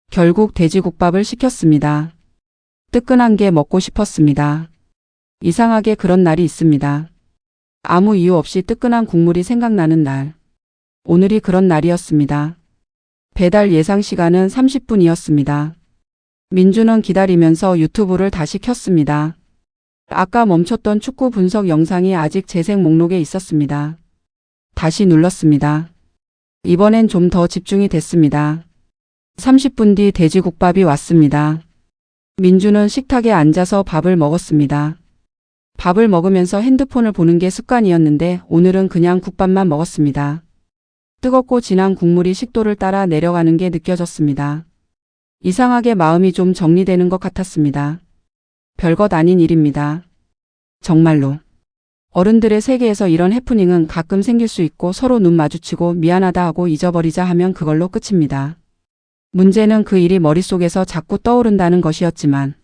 결국 돼지국밥을 시켰습니다. 뜨끈한 게 먹고 싶었습니다. 이상하게 그런 날이 있습니다. 아무 이유 없이 뜨끈한 국물이 생각나는 날. 오늘이 그런 날이었습니다. 배달 예상 시간은 30분이었습니다. 민주는 기다리면서 유튜브를 다시 켰습니다. 아까 멈췄던 축구 분석 영상이 아직 재생 목록에 있었습니다. 다시 눌렀습니다. 이번엔 좀 더 집중이 됐습니다. 30분 뒤 돼지국밥이 왔습니다. 민주는 식탁에 앉아서 밥을 먹었습니다. 밥을 먹으면서 핸드폰을 보는 게 습관이었는데 오늘은 그냥 국밥만 먹었습니다. 뜨겁고 진한 국물이 식도를 따라 내려가는 게 느껴졌습니다. 이상하게 마음이 좀 정리되는 것 같았습니다. 별것 아닌 일입니다. 정말로. 어른들의 세계에서 이런 해프닝은 가끔 생길 수 있고 서로 눈 마주치고 미안하다 하고 잊어버리자 하면 그걸로 끝입니다. 문제는 그 일이 머릿속에서 자꾸 떠오른다는 것이었지만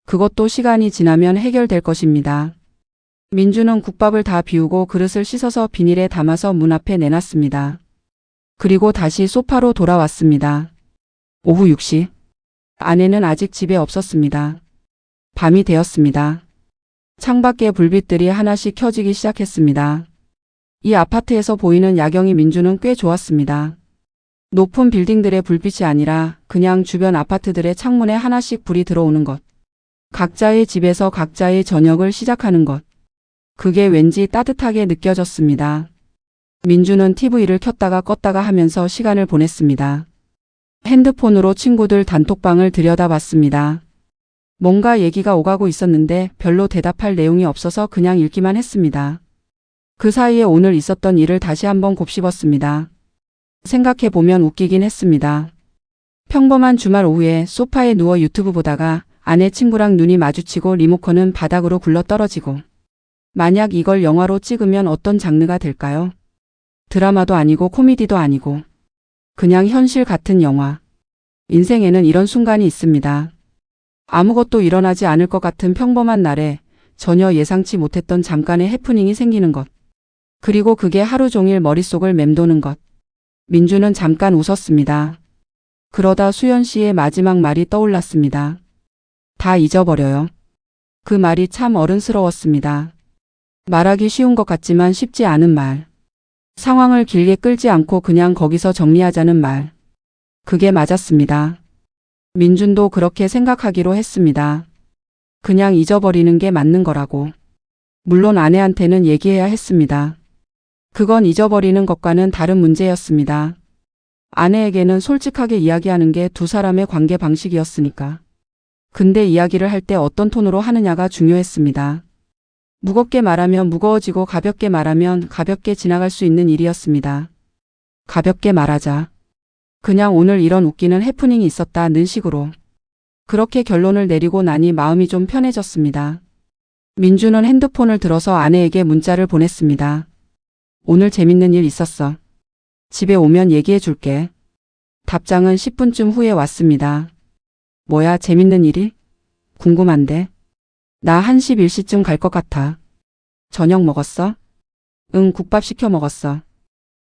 그것도 시간이 지나면 해결될 것입니다. 민주는 국밥을 다 비우고 그릇을 씻어서 비닐에 담아서 문 앞에 내놨습니다. 그리고 다시 소파로 돌아왔습니다. 오후 6시. 아내는 아직 집에 없었습니다. 밤이 되었습니다. 창밖에 불빛들이 하나씩 켜지기 시작했습니다. 이 아파트에서 보이는 야경이 민주는 꽤 좋았습니다. 높은 빌딩들의 불빛이 아니라 그냥 주변 아파트들의 창문에 하나씩 불이 들어오는 것. 각자의 집에서 각자의 저녁을 시작하는 것. 그게 왠지 따뜻하게 느껴졌습니다. 민주는 TV를 켰다가 껐다가 하면서 시간을 보냈습니다. 핸드폰으로 친구들 단톡방을 들여다봤습니다. 뭔가 얘기가 오가고 있었는데 별로 대답할 내용이 없어서 그냥 읽기만 했습니다. 그 사이에 오늘 있었던 일을 다시 한번 곱씹었습니다. 생각해보면 웃기긴 했습니다. 평범한 주말 오후에 소파에 누워 유튜브 보다가 아내 친구랑 눈이 마주치고 리모컨은 바닥으로 굴러 떨어지고. 만약 이걸 영화로 찍으면 어떤 장르가 될까요? 드라마도 아니고 코미디도 아니고 그냥 현실 같은 영화. 인생에는 이런 순간이 있습니다. 아무것도 일어나지 않을 것 같은 평범한 날에 전혀 예상치 못했던 잠깐의 해프닝이 생기는 것. 그리고 그게 하루 종일 머릿속을 맴도는 것. 민주는 잠깐 웃었습니다. 그러다 수연 씨의 마지막 말이 떠올랐습니다. 다 잊어버려요. 그 말이 참 어른스러웠습니다. 말하기 쉬운 것 같지만 쉽지 않은 말. 상황을 길게 끌지 않고 그냥 거기서 정리하자는 말. 그게 맞았습니다. 민준도 그렇게 생각하기로 했습니다. 그냥 잊어버리는 게 맞는 거라고. 물론 아내한테는 얘기해야 했습니다. 그건 잊어버리는 것과는 다른 문제였습니다. 아내에게는 솔직하게 이야기하는 게 두 사람의 관계 방식이었으니까. 근데 이야기를 할 때 어떤 톤으로 하느냐가 중요했습니다. 무겁게 말하면 무거워지고 가볍게 말하면 가볍게 지나갈 수 있는 일이었습니다. 가볍게 말하자. 그냥 오늘 이런 웃기는 해프닝이 있었다는 식으로. 그렇게 결론을 내리고 나니 마음이 좀 편해졌습니다. 민주는 핸드폰을 들어서 아내에게 문자를 보냈습니다. 오늘 재밌는 일 있었어. 집에 오면 얘기해 줄게. 답장은 10분쯤 후에 왔습니다. 뭐야, 재밌는 일이? 궁금한데. 나 1시 1시쯤 갈 것 같아. 저녁 먹었어? 응, 국밥 시켜 먹었어.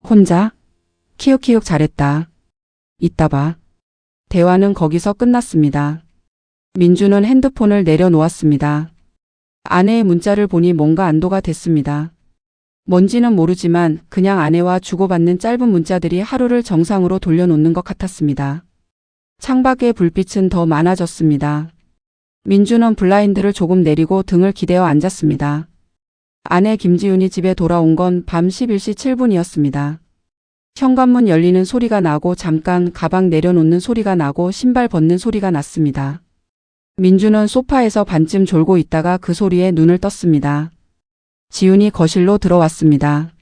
혼자? 키읔키읔 잘했다. 이따 봐. 대화는 거기서 끝났습니다. 민주는 핸드폰을 내려놓았습니다. 아내의 문자를 보니 뭔가 안도가 됐습니다. 뭔지는 모르지만 그냥 아내와 주고받는 짧은 문자들이 하루를 정상으로 돌려놓는 것 같았습니다. 창밖의 불빛은 더 많아졌습니다. 민주는 블라인드를 조금 내리고 등을 기대어 앉았습니다. 아내 김지윤이 집에 돌아온 건 밤 11시 7분이었습니다. 현관문 열리는 소리가 나고 잠깐 가방 내려놓는 소리가 나고 신발 벗는 소리가 났습니다. 민주는 소파에서 반쯤 졸고 있다가 그 소리에 눈을 떴습니다. 지윤이 거실로 들어왔습니다.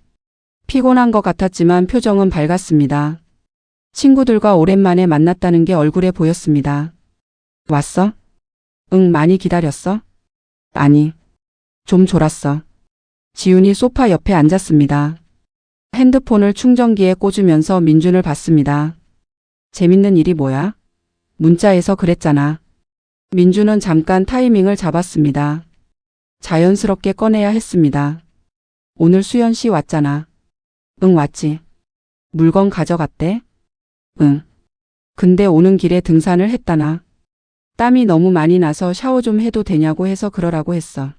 피곤한 것 같았지만 표정은 밝았습니다. 친구들과 오랜만에 만났다는 게 얼굴에 보였습니다. 왔어? 응, 많이 기다렸어? 아니, 좀 졸았어. 지윤이 소파 옆에 앉았습니다. 핸드폰을 충전기에 꽂으면서 민준을 봤습니다. 재밌는 일이 뭐야? 문자에서 그랬잖아. 민준은 잠깐 타이밍을 잡았습니다. 자연스럽게 꺼내야 했습니다. 오늘 수연 씨 왔잖아. 응, 왔지. 물건 가져갔대? 응. 근데 오는 길에 등산을 했다나. 땀이 너무 많이 나서 샤워 좀 해도 되냐고 해서 그러라고 했어.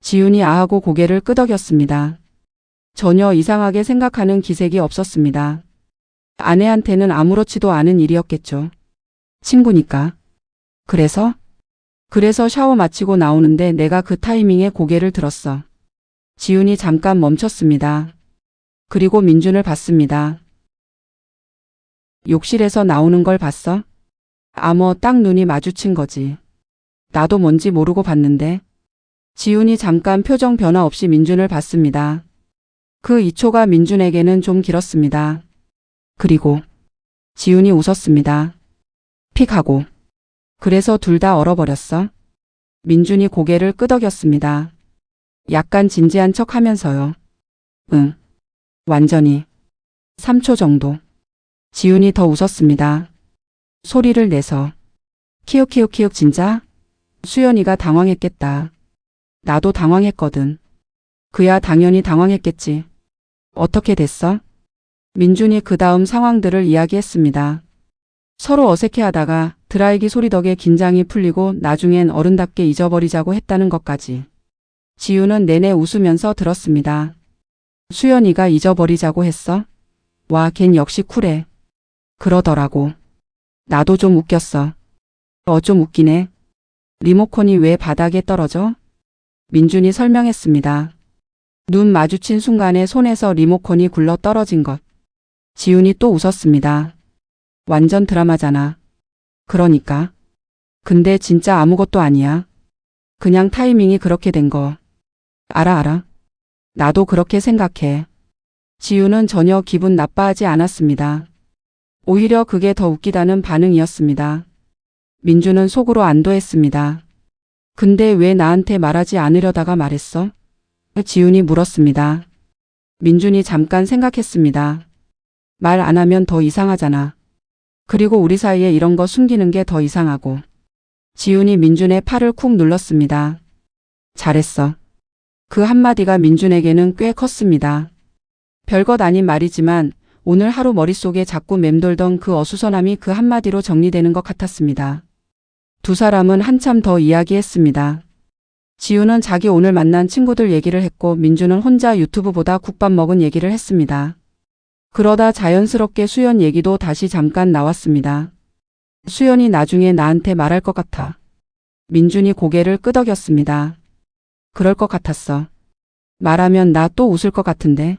지윤이 아하고 고개를 끄덕였습니다. 전혀 이상하게 생각하는 기색이 없었습니다. 아내한테는 아무렇지도 않은 일이었겠죠. 친구니까. 그래서 샤워 마치고 나오는데 내가 그 타이밍에 고개를 들었어. 지윤이 잠깐 멈췄습니다. 그리고 민준을 봤습니다. 욕실에서 나오는 걸 봤어? 딱 눈이 마주친 거지. 나도 뭔지 모르고 봤는데. 지윤이 잠깐 표정 변화 없이 민준을 봤습니다. 그 2초가 민준에게는 좀 길었습니다. 그리고 지윤이 웃었습니다. 픽 하고. 그래서 둘 다 얼어버렸어? 민준이 고개를 끄덕였습니다. 약간 진지한 척 하면서요. 응. 완전히. 3초 정도. 지윤이 더 웃었습니다. 소리를 내서. 키읔키읔키읔 진짜? 수연이가 당황했겠다. 나도 당황했거든. 그야 당연히 당황했겠지. 어떻게 됐어? 민준이 그 다음 상황들을 이야기했습니다. 서로 어색해하다가 드라이기 소리 덕에 긴장이 풀리고 나중엔 어른답게 잊어버리자고 했다는 것까지. 지윤은 내내 웃으면서 들었습니다. 수연이가 잊어버리자고 했어? 와, 걘 역시 쿨해. 그러더라고. 나도 좀 웃겼어. 좀 웃기네. 리모컨이 왜 바닥에 떨어져? 민준이 설명했습니다. 눈 마주친 순간에 손에서 리모컨이 굴러 떨어진 것. 지윤이 또 웃었습니다. 완전 드라마잖아. 그러니까. 근데 진짜 아무것도 아니야. 그냥 타이밍이 그렇게 된 거. 알아. 나도 그렇게 생각해. 지윤은 전혀 기분 나빠하지 않았습니다. 오히려 그게 더 웃기다는 반응이었습니다. 민준은 속으로 안도했습니다. 근데 왜 나한테 말하지 않으려다가 말했어? 지윤이 물었습니다. 민준이 잠깐 생각했습니다. 말 안 하면 더 이상하잖아. 그리고 우리 사이에 이런 거 숨기는 게 더 이상하고. 지윤이 민준의 팔을 쿡 눌렀습니다. 잘했어. 그 한마디가 민준에게는 꽤 컸습니다. 별것 아닌 말이지만 오늘 하루 머릿속에 자꾸 맴돌던 그 어수선함이 그 한마디로 정리되는 것 같았습니다. 두 사람은 한참 더 이야기했습니다. 지우는 자기 오늘 만난 친구들 얘기를 했고 민주는 혼자 유튜브 보다 국밥 먹은 얘기를 했습니다. 그러다 자연스럽게 수연 얘기도 다시 잠깐 나왔습니다. 수연이 나중에 나한테 말할 것 같아. 민준이 고개를 끄덕였습니다. 그럴 것 같았어. 말하면 나 또 웃을 것 같은데.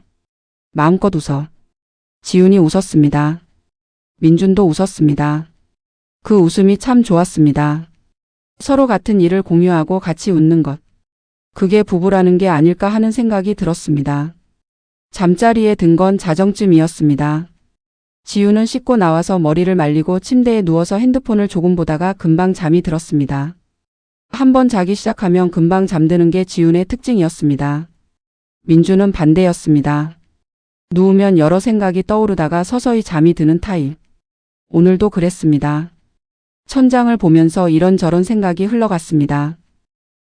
마음껏 웃어. 지훈이 웃었습니다. 민준도 웃었습니다. 그 웃음이 참 좋았습니다. 서로 같은 일을 공유하고 같이 웃는 것. 그게 부부라는 게 아닐까 하는 생각이 들었습니다. 잠자리에 든 건 자정쯤이었습니다. 지우는 씻고 나와서 머리를 말리고 침대에 누워서 핸드폰을 조금 보다가 금방 잠이 들었습니다. 한번 자기 시작하면 금방 잠드는 게 지훈의 특징이었습니다. 민주는 반대였습니다. 누우면 여러 생각이 떠오르다가 서서히 잠이 드는 타입. 오늘도 그랬습니다. 천장을 보면서 이런저런 생각이 흘러갔습니다.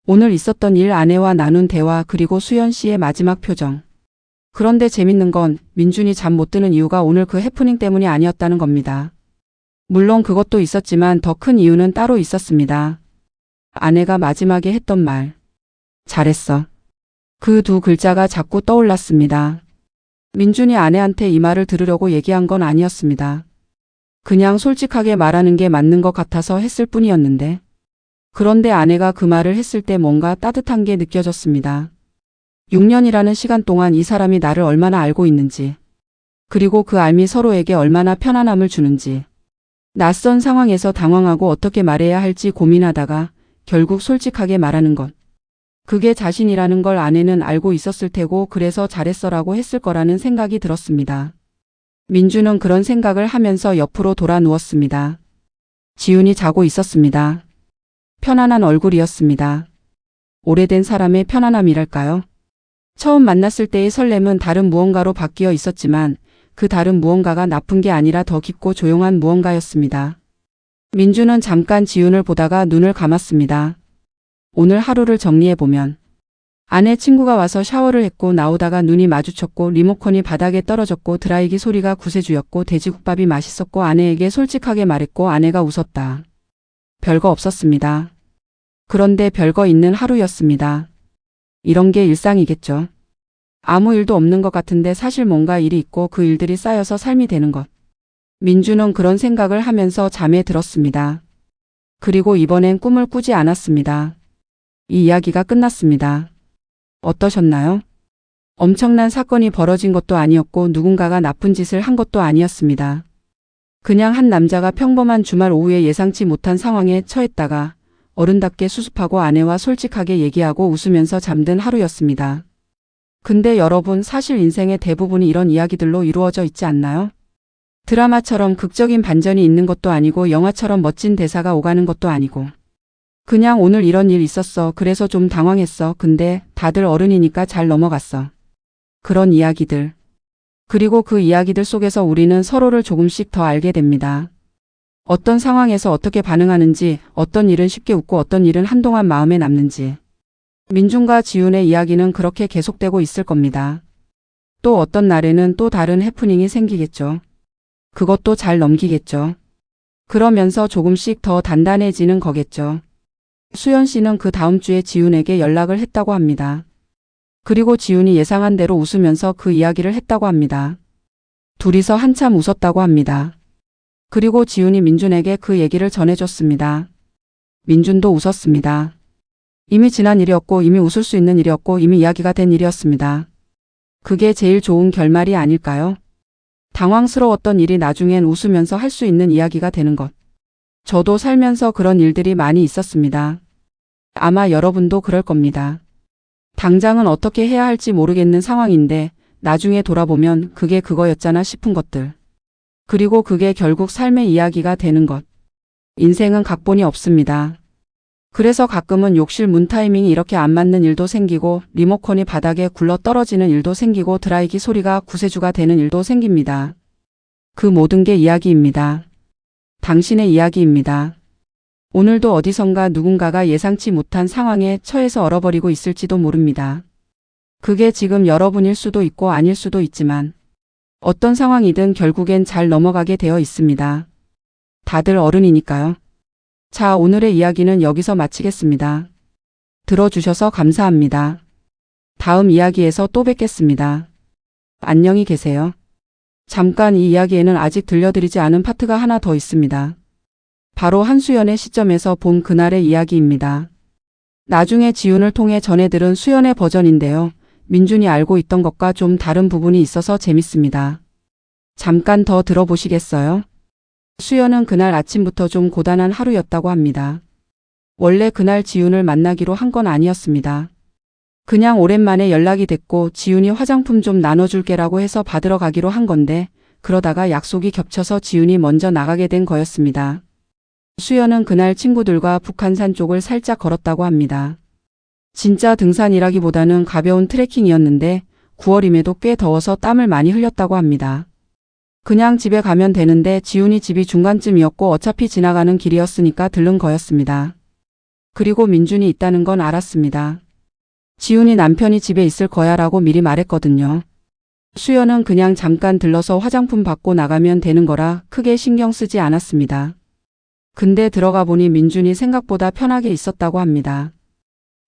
오늘 있었던 일, 아내와 나눈 대화, 그리고 수연 씨의 마지막 표정. 그런데 재밌는 건 민준이 잠 못 드는 이유가 오늘 그 해프닝 때문이 아니었다는 겁니다. 물론 그것도 있었지만 더 큰 이유는 따로 있었습니다. 아내가 마지막에 했던 말. 잘했어. 그 두 글자가 자꾸 떠올랐습니다. 민준이 아내한테 이 말을 들으려고 얘기한 건 아니었습니다. 그냥 솔직하게 말하는 게 맞는 것 같아서 했을 뿐이었는데. 그런데 아내가 그 말을 했을 때 뭔가 따뜻한 게 느껴졌습니다. 6년이라는 시간 동안 이 사람이 나를 얼마나 알고 있는지, 그리고 그 알미 서로에게 얼마나 편안함을 주는지, 낯선 상황에서 당황하고 어떻게 말해야 할지 고민하다가 결국 솔직하게 말하는 것. 그게 자신이라는 걸 아내는 알고 있었을 테고 그래서 잘했어라고 했을 거라는 생각이 들었습니다. 민주는 그런 생각을 하면서 옆으로 돌아 누웠습니다. 지훈이 자고 있었습니다. 편안한 얼굴이었습니다. 오래된 사람의 편안함이랄까요? 처음 만났을 때의 설렘은 다른 무언가로 바뀌어 있었지만 그 다른 무언가가 나쁜 게 아니라 더 깊고 조용한 무언가였습니다. 민주는 잠깐 지훈을 보다가 눈을 감았습니다. 오늘 하루를 정리해보면 아내 친구가 와서 샤워를 했고 나오다가 눈이 마주쳤고 리모컨이 바닥에 떨어졌고 드라이기 소리가 구세주였고 돼지국밥이 맛있었고 아내에게 솔직하게 말했고 아내가 웃었다. 별거 없었습니다. 그런데 별거 있는 하루였습니다. 이런 게 일상이겠죠. 아무 일도 없는 것 같은데 사실 뭔가 일이 있고 그 일들이 쌓여서 삶이 되는 것. 민주는 그런 생각을 하면서 잠에 들었습니다. 그리고 이번엔 꿈을 꾸지 않았습니다. 이 이야기가 끝났습니다. 어떠셨나요? 엄청난 사건이 벌어진 것도 아니었고 누군가가 나쁜 짓을 한 것도 아니었습니다. 그냥 한 남자가 평범한 주말 오후에 예상치 못한 상황에 처했다가 어른답게 수습하고 아내와 솔직하게 얘기하고 웃으면서 잠든 하루였습니다. 근데 여러분, 사실 인생의 대부분이 이런 이야기들로 이루어져 있지 않나요? 드라마처럼 극적인 반전이 있는 것도 아니고 영화처럼 멋진 대사가 오가는 것도 아니고 그냥 오늘 이런 일 있었어. 그래서 좀 당황했어. 근데 다들 어른이니까 잘 넘어갔어. 그런 이야기들. 그리고 그 이야기들 속에서 우리는 서로를 조금씩 더 알게 됩니다. 어떤 상황에서 어떻게 반응하는지, 어떤 일은 쉽게 웃고 어떤 일은 한동안 마음에 남는지. 민준과 지훈의 이야기는 그렇게 계속되고 있을 겁니다. 또 어떤 날에는 또 다른 해프닝이 생기겠죠. 그것도 잘 넘기겠죠. 그러면서 조금씩 더 단단해지는 거겠죠. 수연 씨는 그 다음 주에 지훈에게 연락을 했다고 합니다. 그리고 지훈이 예상한 대로 웃으면서 그 이야기를 했다고 합니다. 둘이서 한참 웃었다고 합니다. 그리고 지훈이 민준에게 그 얘기를 전해줬습니다. 민준도 웃었습니다. 이미 지난 일이었고 이미 웃을 수 있는 일이었고 이미 이야기가 된 일이었습니다. 그게 제일 좋은 결말이 아닐까요? 당황스러웠던 일이 나중엔 웃으면서 할 수 있는 이야기가 되는 것. 저도 살면서 그런 일들이 많이 있었습니다. 아마 여러분도 그럴 겁니다. 당장은 어떻게 해야 할지 모르겠는 상황인데 나중에 돌아보면 그게 그거였잖아 싶은 것들. 그리고 그게 결국 삶의 이야기가 되는 것. 인생은 각본이 없습니다. 그래서 가끔은 욕실 문 타이밍이 이렇게 안 맞는 일도 생기고 리모컨이 바닥에 굴러 떨어지는 일도 생기고 드라이기 소리가 구세주가 되는 일도 생깁니다. 그 모든 게 이야기입니다. 당신의 이야기입니다. 오늘도 어디선가 누군가가 예상치 못한 상황에 처해서 얼어버리고 있을지도 모릅니다. 그게 지금 여러분일 수도 있고 아닐 수도 있지만 어떤 상황이든 결국엔 잘 넘어가게 되어 있습니다. 다들 어른이니까요. 자, 오늘의 이야기는 여기서 마치겠습니다. 들어주셔서 감사합니다. 다음 이야기에서 또 뵙겠습니다. 안녕히 계세요. 잠깐 이 이야기에는 아직 들려드리지 않은 파트가 하나 더 있습니다. 바로 한수연의 시점에서 본 그날의 이야기입니다. 나중에 지훈을 통해 전해 들은 수연의 버전인데요. 민준이 알고 있던 것과 좀 다른 부분이 있어서 재밌습니다. 잠깐 더 들어보시겠어요? 수연은 그날 아침부터 좀 고단한 하루였다고 합니다. 원래 그날 지훈을 만나기로 한 건 아니었습니다. 그냥 오랜만에 연락이 됐고 지훈이 화장품 좀 나눠줄게라고 해서 받으러 가기로 한 건데 그러다가 약속이 겹쳐서 지훈이 먼저 나가게 된 거였습니다. 수연은 그날 친구들과 북한산 쪽을 살짝 걸었다고 합니다. 진짜 등산이라기보다는 가벼운 트레킹이었는데 9월임에도 꽤 더워서 땀을 많이 흘렸다고 합니다. 그냥 집에 가면 되는데 지훈이 집이 중간쯤이었고 어차피 지나가는 길이었으니까 들른 거였습니다. 그리고 민준이 있다는 건 알았습니다. 지훈이 남편이 집에 있을 거야 라고 미리 말했거든요. 수연은 그냥 잠깐 들러서 화장품 받고 나가면 되는 거라 크게 신경 쓰지 않았습니다. 근데 들어가 보니 민준이 생각보다 편하게 있었다고 합니다.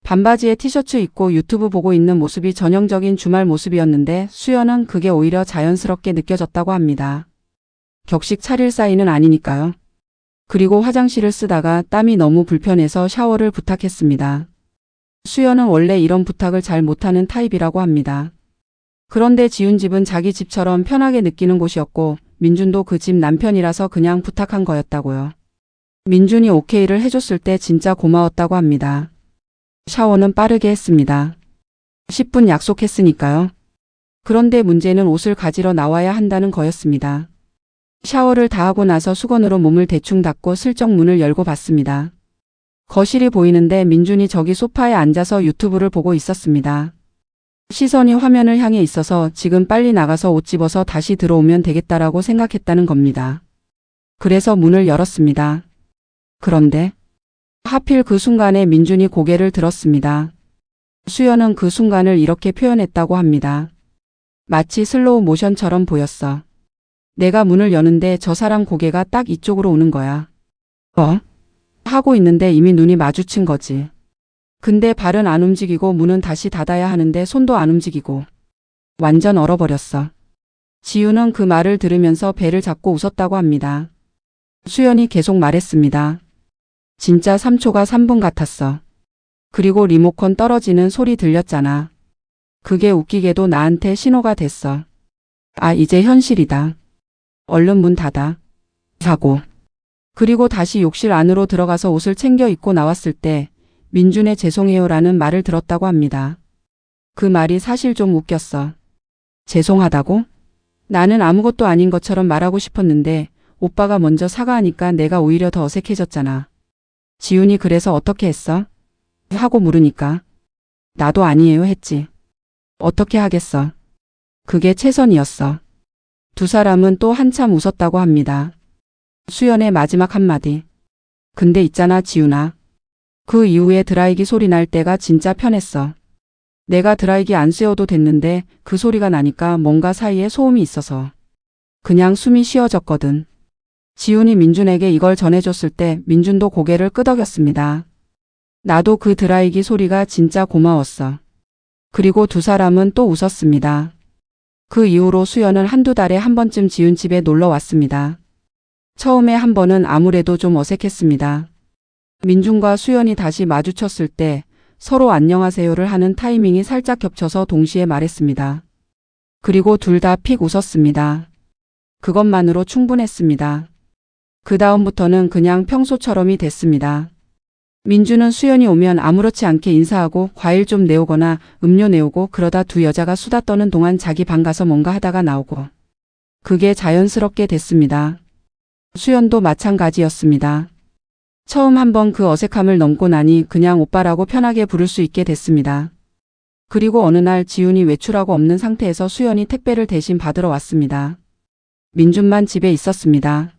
반바지에 티셔츠 입고 유튜브 보고 있는 모습이 전형적인 주말 모습이었는데 수연은 그게 오히려 자연스럽게 느껴졌다고 합니다. 격식 차릴 사이는 아니니까요. 그리고 화장실을 쓰다가 땀이 너무 불편해서 샤워를 부탁했습니다. 수연은 원래 이런 부탁을 잘 못하는 타입이라고 합니다. 그런데 지훈 집은 자기 집처럼 편하게 느끼는 곳이었고 민준도 그 집 남편이라서 그냥 부탁한 거였다고요. 민준이 오케이를 해줬을 때 진짜 고마웠다고 합니다. 샤워는 빠르게 했습니다. 10분 약속했으니까요. 그런데 문제는 옷을 가지러 나와야 한다는 거였습니다. 샤워를 다 하고 나서 수건으로 몸을 대충 닦고 슬쩍 문을 열고 봤습니다. 거실이 보이는데 민준이 저기 소파에 앉아서 유튜브를 보고 있었습니다. 시선이 화면을 향해 있어서 지금 빨리 나가서 옷 집어서 다시 들어오면 되겠다라고 생각했다는 겁니다. 그래서 문을 열었습니다. 그런데 하필 그 순간에 민준이 고개를 들었습니다. 수연은 그 순간을 이렇게 표현했다고 합니다. 마치 슬로우 모션처럼 보였어. 내가 문을 여는데 저 사람 고개가 딱 이쪽으로 오는 거야. 하고 있는데 이미 눈이 마주친 거지. 근데 발은 안 움직이고 문은 다시 닫아야 하는데 손도 안 움직이고. 완전 얼어버렸어. 지훈은 그 말을 들으면서 배를 잡고 웃었다고 합니다. 수연이 계속 말했습니다. 진짜 3초가 3분 같았어. 그리고 리모컨 떨어지는 소리 들렸잖아. 그게 웃기게도 나한테 신호가 됐어. 아, 이제 현실이다. 얼른 문 닫아. 하고. 그리고 다시 욕실 안으로 들어가서 옷을 챙겨 입고 나왔을 때 민준의 죄송해요라는 말을 들었다고 합니다. 그 말이 사실 좀 웃겼어. 죄송하다고? 나는 아무것도 아닌 것처럼 말하고 싶었는데 오빠가 먼저 사과하니까 내가 오히려 더 어색해졌잖아. 지훈이 그래서 어떻게 했어? 하고 물으니까 나도 아니에요 했지. 어떻게 하겠어. 그게 최선이었어. 두 사람은 또 한참 웃었다고 합니다. 수연의 마지막 한마디. 근데 있잖아 지훈아. 그 이후에 드라이기 소리 날 때가 진짜 편했어. 내가 드라이기 안 쐬어도 됐는데 그 소리가 나니까 뭔가 사이에 소음이 있어서 그냥 숨이 쉬어졌거든. 지훈이 민준에게 이걸 전해줬을 때 민준도 고개를 끄덕였습니다. 나도 그 드라이기 소리가 진짜 고마웠어. 그리고 두 사람은 또 웃었습니다. 그 이후로 수연은 한두 달에 한 번쯤 지훈 집에 놀러 왔습니다. 처음에 한 번은 아무래도 좀 어색했습니다. 민준과 수연이 다시 마주쳤을 때 서로 안녕하세요를 하는 타이밍이 살짝 겹쳐서 동시에 말했습니다. 그리고 둘 다 픽 웃었습니다. 그것만으로 충분했습니다. 그 다음부터는 그냥 평소처럼이 됐습니다. 민준은 수연이 오면 아무렇지 않게 인사하고 과일 좀 내오거나 음료 내오고 그러다 두 여자가 수다 떠는 동안 자기 방 가서 뭔가 하다가 나오고. 그게 자연스럽게 됐습니다. 수연도 마찬가지였습니다. 처음 한번 그 어색함을 넘고 나니 그냥 오빠라고 편하게 부를 수 있게 됐습니다. 그리고 어느 날 지훈이 외출하고 없는 상태에서 수연이 택배를 대신 받으러 왔습니다. 민준만 집에 있었습니다.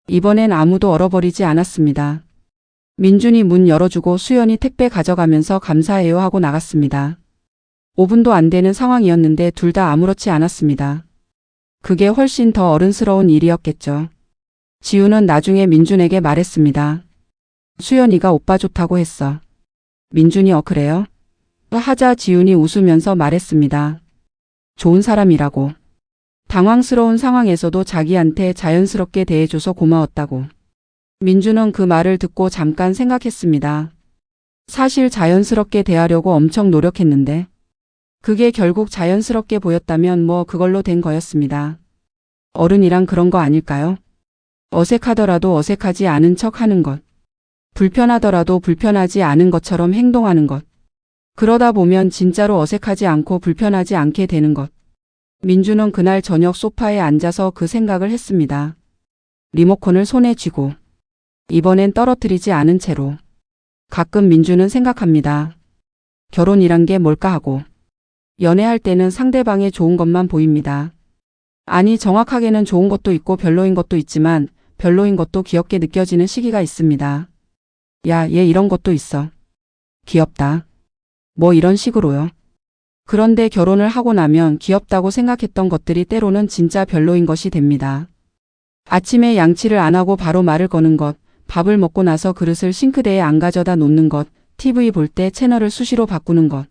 이번엔 아무도 얼어버리지 않았습니다. 민준이 문 열어주고 수연이 택배 가져가면서 감사해요 하고 나갔습니다. 5분도 안 되는 상황이었는데 둘 다 아무렇지 않았습니다. 그게 훨씬 더 어른스러운 일이었겠죠. 지우는 나중에 민준에게 말했습니다. 수연이가 오빠 좋다고 했어. 민준이 그래요? 하자 지훈이 웃으면서 말했습니다. 좋은 사람이라고. 당황스러운 상황에서도 자기한테 자연스럽게 대해줘서 고마웠다고. 민준은 그 말을 듣고 잠깐 생각했습니다. 사실 자연스럽게 대하려고 엄청 노력했는데 그게 결국 자연스럽게 보였다면 뭐 그걸로 된 거였습니다. 어른이랑 그런 거 아닐까요? 어색하더라도 어색하지 않은 척 하는 것. 불편하더라도 불편하지 않은 것처럼 행동하는 것. 그러다 보면 진짜로 어색하지 않고 불편하지 않게 되는 것. 민주는 그날 저녁 소파에 앉아서 그 생각을 했습니다. 리모컨을 손에 쥐고 이번엔 떨어뜨리지 않은 채로. 가끔 민주는 생각합니다. 결혼이란 게 뭘까 하고. 연애할 때는 상대방의 좋은 것만 보입니다. 아니 정확하게는 좋은 것도 있고 별로인 것도 있지만 별로인 것도 귀엽게 느껴지는 시기가 있습니다. 야, 얘 이런 것도 있어. 귀엽다. 뭐 이런 식으로요. 그런데 결혼을 하고 나면 귀엽다고 생각했던 것들이 때로는 진짜 별로인 것이 됩니다. 아침에 양치를 안 하고 바로 말을 거는 것, 밥을 먹고 나서 그릇을 싱크대에 안 가져다 놓는 것, TV 볼 때 채널을 수시로 바꾸는 것.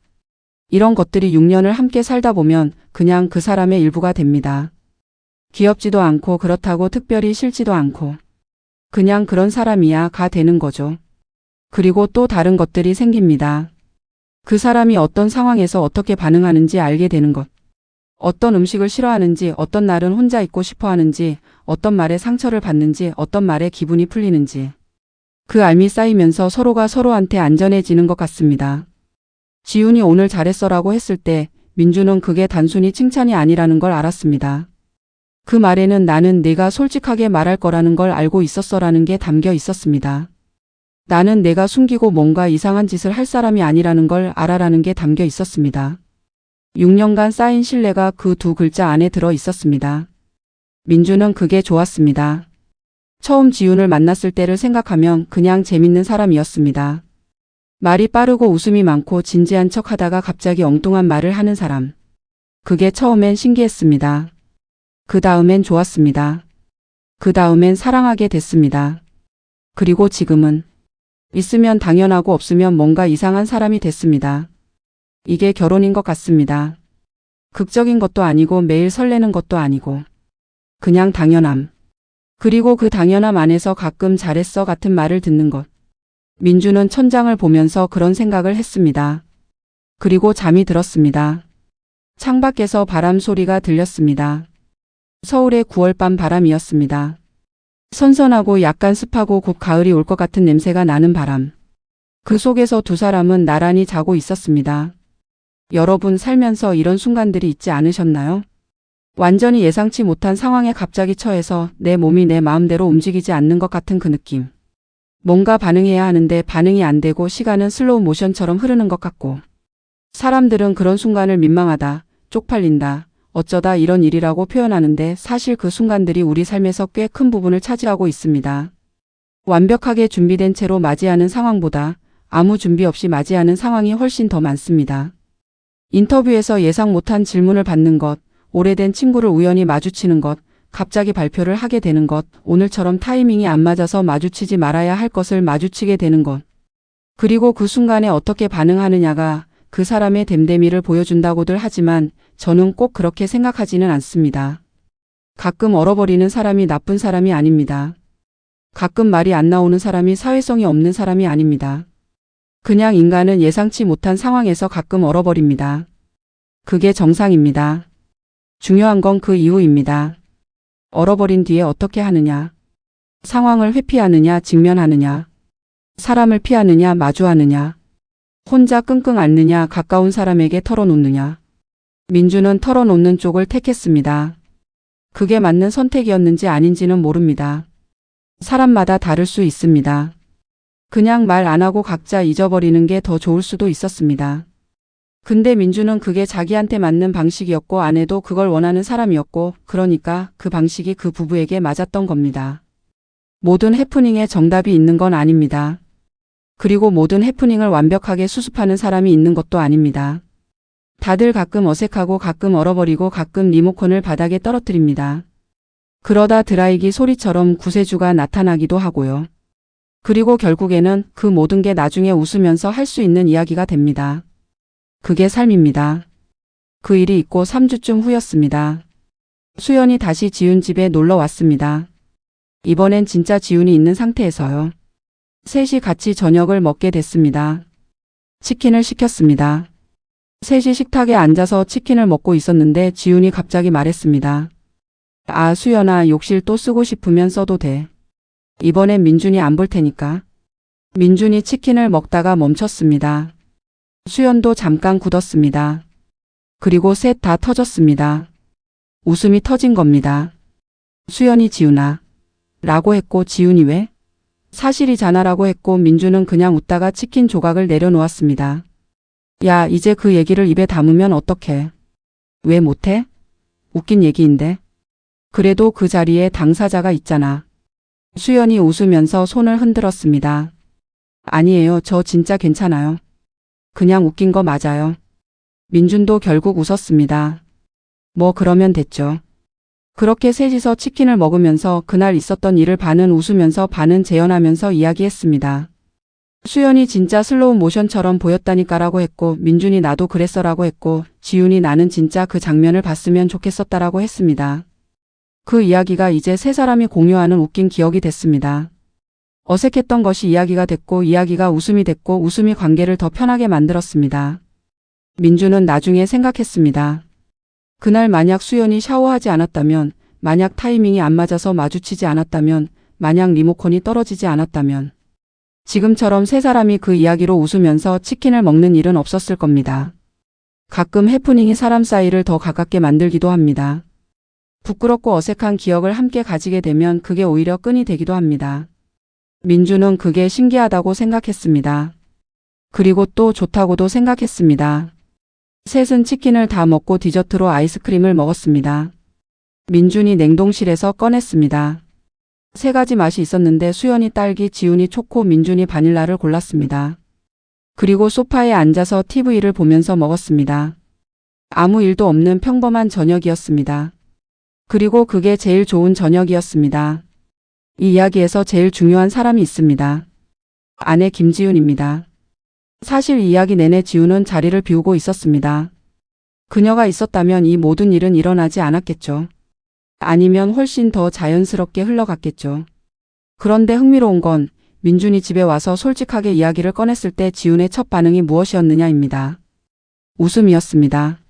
이런 것들이 6년을 함께 살다 보면 그냥 그 사람의 일부가 됩니다. 귀엽지도 않고 그렇다고 특별히 싫지도 않고 그냥 그런 사람이야 가 되는 거죠. 그리고 또 다른 것들이 생깁니다. 그 사람이 어떤 상황에서 어떻게 반응하는지 알게 되는 것. 어떤 음식을 싫어하는지, 어떤 날은 혼자 있고 싶어 하는지, 어떤 말에 상처를 받는지, 어떤 말에 기분이 풀리는지. 그 알미 쌓이면서 서로가 서로한테 안전해지는 것 같습니다. 지훈이 오늘 잘했어라고 했을 때 민주는 그게 단순히 칭찬이 아니라는 걸 알았습니다. 그 말에는 나는 내가 솔직하게 말할 거라는 걸 알고 있었어라는 게 담겨 있었습니다. 나는 내가 숨기고 뭔가 이상한 짓을 할 사람이 아니라는 걸 알아라는 게 담겨 있었습니다. 6년간 쌓인 신뢰가 그 두 글자 안에 들어 있었습니다. 민주는 그게 좋았습니다. 처음 지훈을 만났을 때를 생각하면 그냥 재밌는 사람이었습니다. 말이 빠르고 웃음이 많고 진지한 척 하다가 갑자기 엉뚱한 말을 하는 사람. 그게 처음엔 신기했습니다. 그 다음엔 좋았습니다. 그 다음엔 사랑하게 됐습니다. 그리고 지금은 있으면 당연하고 없으면 뭔가 이상한 사람이 됐습니다. 이게 결혼인 것 같습니다. 극적인 것도 아니고 매일 설레는 것도 아니고 그냥 당연함. 그리고 그 당연함 안에서 가끔 잘했어 같은 말을 듣는 것. 민주는 천장을 보면서 그런 생각을 했습니다. 그리고 잠이 들었습니다. 창밖에서 바람 소리가 들렸습니다. 서울의 9월밤 바람이었습니다. 선선하고 약간 습하고 곧 가을이 올 것 같은 냄새가 나는 바람. 그 속에서 두 사람은 나란히 자고 있었습니다. 여러분 살면서 이런 순간들이 있지 않으셨나요? 완전히 예상치 못한 상황에 갑자기 처해서 내 몸이 내 마음대로 움직이지 않는 것 같은 그 느낌. 뭔가 반응해야 하는데 반응이 안 되고 시간은 슬로우 모션처럼 흐르는 것 같고. 사람들은 그런 순간을 민망하다, 쪽팔린다, 어쩌다 이런 일이라고 표현하는데 사실 그 순간들이 우리 삶에서 꽤 큰 부분을 차지하고 있습니다. 완벽하게 준비된 채로 맞이하는 상황보다 아무 준비 없이 맞이하는 상황이 훨씬 더 많습니다. 인터뷰에서 예상 못한 질문을 받는 것, 오래된 친구를 우연히 마주치는 것, 갑자기 발표를 하게 되는 것, 오늘처럼 타이밍이 안 맞아서 마주치지 말아야 할 것을 마주치게 되는 것. 그리고 그 순간에 어떻게 반응하느냐가 그 사람의 됨됨이를 보여준다고들 하지만 저는 꼭 그렇게 생각하지는 않습니다. 가끔 얼어버리는 사람이 나쁜 사람이 아닙니다. 가끔 말이 안 나오는 사람이 사회성이 없는 사람이 아닙니다. 그냥 인간은 예상치 못한 상황에서 가끔 얼어버립니다. 그게 정상입니다. 중요한 건 그 이후입니다. 얼어버린 뒤에 어떻게 하느냐. 상황을 회피하느냐 직면하느냐. 사람을 피하느냐 마주하느냐. 혼자 끙끙 앓느냐 가까운 사람에게 털어놓느냐. 민주는 털어놓는 쪽을 택했습니다. 그게 맞는 선택이었는지 아닌지는 모릅니다. 사람마다 다를 수 있습니다. 그냥 말 안 하고 각자 잊어버리는 게 더 좋을 수도 있었습니다. 근데 민주는 그게 자기한테 맞는 방식이었고 아내도 그걸 원하는 사람이었고 그러니까 그 방식이 그 부부에게 맞았던 겁니다. 모든 해프닝에 정답이 있는 건 아닙니다. 그리고 모든 해프닝을 완벽하게 수습하는 사람이 있는 것도 아닙니다. 다들 가끔 어색하고 가끔 얼어버리고 가끔 리모컨을 바닥에 떨어뜨립니다. 그러다 드라이기 소리처럼 구세주가 나타나기도 하고요. 그리고 결국에는 그 모든 게 나중에 웃으면서 할 수 있는 이야기가 됩니다. 그게 삶입니다. 그 일이 있고 3주쯤 후였습니다. 수연이 다시 지훈 집에 놀러 왔습니다. 이번엔 진짜 지훈이 있는 상태에서요. 셋이 같이 저녁을 먹게 됐습니다. 치킨을 시켰습니다. 셋이 식탁에 앉아서 치킨을 먹고 있었는데 지훈이 갑자기 말했습니다. 아, 수연아, 욕실 또 쓰고 싶으면 써도 돼. 이번엔 민준이 안 볼 테니까. 민준이 치킨을 먹다가 멈췄습니다. 수연도 잠깐 굳었습니다. 그리고 셋 다 터졌습니다. 웃음이 터진 겁니다. 수연이 지훈아 라고 했고 지훈이 왜? 사실이잖아 라고 했고 민준은 그냥 웃다가 치킨 조각을 내려놓았습니다. 야, 이제 그 얘기를 입에 담으면 어떡해? 왜 못해? 웃긴 얘기인데. 그래도 그 자리에 당사자가 있잖아. 수연이 웃으면서 손을 흔들었습니다. 아니에요. 저 진짜 괜찮아요. 그냥 웃긴 거 맞아요. 민준도 결국 웃었습니다. 뭐 그러면 됐죠. 그렇게 셋이서 치킨을 먹으면서 그날 있었던 일을 반은 웃으면서 반은 재현하면서 이야기했습니다. 수연이 진짜 슬로우 모션처럼 보였다니까라고 했고 민준이 나도 그랬어라고 했고 지훈이 나는 진짜 그 장면을 봤으면 좋겠었다라고 했습니다. 그 이야기가 이제 세 사람이 공유하는 웃긴 기억이 됐습니다. 어색했던 것이 이야기가 됐고 이야기가 웃음이 됐고 웃음이 관계를 더 편하게 만들었습니다. 민준은 나중에 생각했습니다. 그날 만약 수연이 샤워하지 않았다면, 만약 타이밍이 안 맞아서 마주치지 않았다면, 만약 리모컨이 떨어지지 않았다면 지금처럼 세 사람이 그 이야기로 웃으면서 치킨을 먹는 일은 없었을 겁니다. 가끔 해프닝이 사람 사이를 더 가깝게 만들기도 합니다. 부끄럽고 어색한 기억을 함께 가지게 되면 그게 오히려 끈이 되기도 합니다. 민주는 그게 신기하다고 생각했습니다. 그리고 또 좋다고도 생각했습니다. 셋은 치킨을 다 먹고 디저트로 아이스크림을 먹었습니다. 민준이 냉동실에서 꺼냈습니다. 세 가지 맛이 있었는데 수연이 딸기, 지훈이 초코, 민준이 바닐라를 골랐습니다. 그리고 소파에 앉아서 TV를 보면서 먹었습니다. 아무 일도 없는 평범한 저녁이었습니다. 그리고 그게 제일 좋은 저녁이었습니다. 이 이야기에서 제일 중요한 사람이 있습니다. 아내 김지훈입니다. 사실 이 이야기 내내 지훈은 자리를 비우고 있었습니다. 그녀가 있었다면 이 모든 일은 일어나지 않았겠죠. 아니면 훨씬 더 자연스럽게 흘러갔겠죠. 그런데 흥미로운 건 민준이 집에 와서 솔직하게 이야기를 꺼냈을 때 지훈의 첫 반응이 무엇이었느냐입니다. 웃음이었습니다.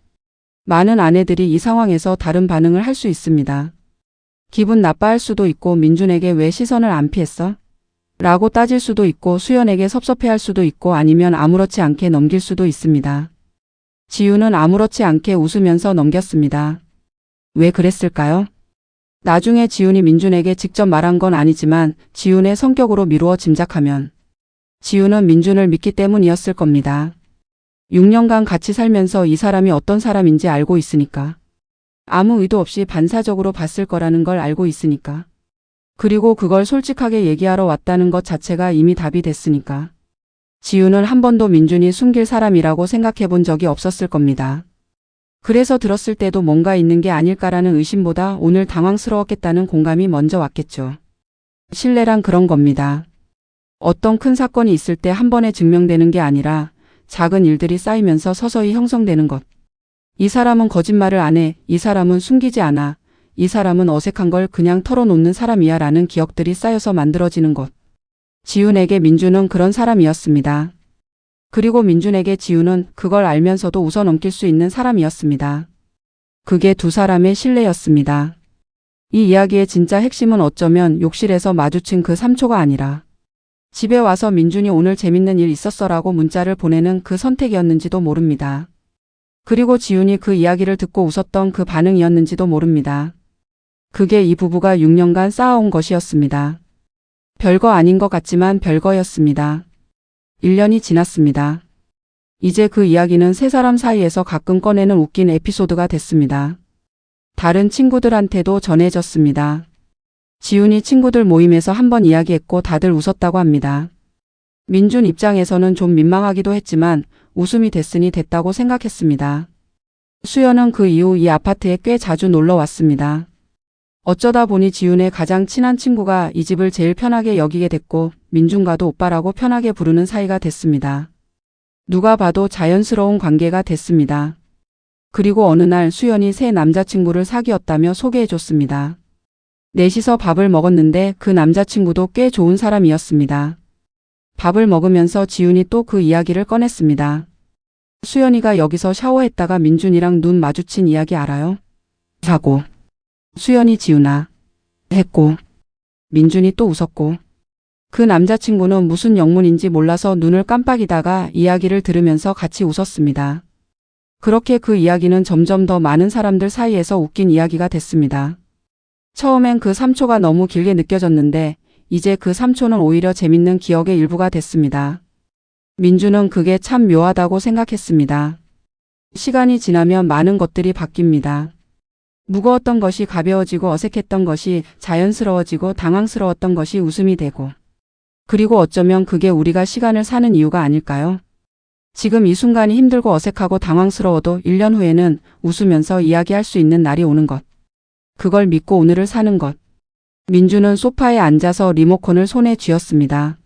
많은 아내들이 이 상황에서 다른 반응을 할 수 있습니다. 기분 나빠할 수도 있고 민준에게 왜 시선을 안 피했어? 라고 따질 수도 있고 수연에게 섭섭해할 수도 있고 아니면 아무렇지 않게 넘길 수도 있습니다. 지훈은 아무렇지 않게 웃으면서 넘겼습니다. 왜 그랬을까요? 나중에 지훈이 민준에게 직접 말한 건 아니지만 지훈의 성격으로 미루어 짐작하면 지훈은 민준을 믿기 때문이었을 겁니다. 6년간 같이 살면서 이 사람이 어떤 사람인지 알고 있으니까. 아무 의도 없이 반사적으로 봤을 거라는 걸 알고 있으니까. 그리고 그걸 솔직하게 얘기하러 왔다는 것 자체가 이미 답이 됐으니까. 지훈은 한 번도 민준이 숨길 사람이라고 생각해 본 적이 없었을 겁니다. 그래서 들었을 때도 뭔가 있는 게 아닐까라는 의심보다 오늘 당황스러웠겠다는 공감이 먼저 왔겠죠. 신뢰란 그런 겁니다. 어떤 큰 사건이 있을 때 한 번에 증명되는 게 아니라 작은 일들이 쌓이면서 서서히 형성되는 것. 이 사람은 거짓말을 안 해. 이 사람은 숨기지 않아. 이 사람은 어색한 걸 그냥 털어놓는 사람이야 라는 기억들이 쌓여서 만들어지는 것. 지훈에게 민준은 그런 사람이었습니다. 그리고 민준에게 지훈은 그걸 알면서도 웃어넘길 수 있는 사람이었습니다. 그게 두 사람의 신뢰였습니다. 이 이야기의 진짜 핵심은 어쩌면 욕실에서 마주친 그 3초가 아니라 집에 와서 민준이 오늘 재밌는 일 있었어라고 문자를 보내는 그 선택이었는지도 모릅니다. 그리고 지훈이 그 이야기를 듣고 웃었던 그 반응이었는지도 모릅니다. 그게 이 부부가 6년간 쌓아온 것이었습니다. 별거 아닌 것 같지만 별거였습니다. 1년이 지났습니다. 이제 그 이야기는 세 사람 사이에서 가끔 꺼내는 웃긴 에피소드가 됐습니다. 다른 친구들한테도 전해졌습니다. 지훈이 친구들 모임에서 한번 이야기했고 다들 웃었다고 합니다. 민준 입장에서는 좀 민망하기도 했지만 웃음이 됐으니 됐다고 생각했습니다. 수연은 그 이후 이 아파트에 꽤 자주 놀러 왔습니다. 어쩌다 보니 지훈의 가장 친한 친구가 이 집을 제일 편하게 여기게 됐고 민준과도 오빠라고 편하게 부르는 사이가 됐습니다. 누가 봐도 자연스러운 관계가 됐습니다. 그리고 어느 날 수연이 새 남자친구를 사귀었다며 소개해줬습니다. 넷이서 밥을 먹었는데 그 남자친구도 꽤 좋은 사람이었습니다. 밥을 먹으면서 지훈이 또 그 이야기를 꺼냈습니다. 수연이가 여기서 샤워했다가 민준이랑 눈 마주친 이야기 알아요? 하고 수연이 지훈아 했고 민준이 또 웃었고 그 남자친구는 무슨 영문인지 몰라서 눈을 깜빡이다가 이야기를 들으면서 같이 웃었습니다. 그렇게 그 이야기는 점점 더 많은 사람들 사이에서 웃긴 이야기가 됐습니다. 처음엔 그 3초가 너무 길게 느껴졌는데 이제 그 3초는 오히려 재밌는 기억의 일부가 됐습니다. 민주는 그게 참 묘하다고 생각했습니다. 시간이 지나면 많은 것들이 바뀝니다. 무거웠던 것이 가벼워지고 어색했던 것이 자연스러워지고 당황스러웠던 것이 웃음이 되고 그리고 어쩌면 그게 우리가 시간을 사는 이유가 아닐까요? 지금 이 순간이 힘들고 어색하고 당황스러워도 1년 후에는 웃으면서 이야기할 수 있는 날이 오는 것. 그걸 믿고 오늘을 사는 것. 민주는 소파에 앉아서 리모컨을 손에 쥐었습니다.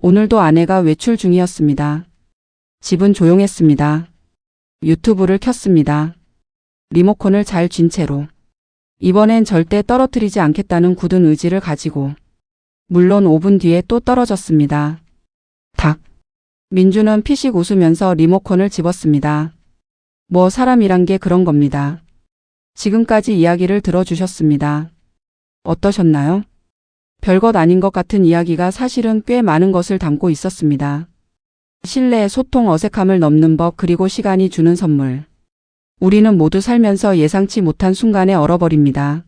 오늘도 아내가 외출 중이었습니다. 집은 조용했습니다. 유튜브를 켰습니다. 리모컨을 잘 쥔 채로. 이번엔 절대 떨어뜨리지 않겠다는 굳은 의지를 가지고. 물론 5분 뒤에 또 떨어졌습니다. 탁. 민주는 피식 웃으면서 리모컨을 집었습니다. 뭐 사람이란 게 그런 겁니다. 지금까지 이야기를 들어주셨습니다. 어떠셨나요? 별것 아닌 것 같은 이야기가 사실은 꽤 많은 것을 담고 있었습니다. 신뢰, 소통, 어색함을 넘는 법 그리고 시간이 주는 선물. 우리는 모두 살면서 예상치 못한 순간에 얼어버립니다.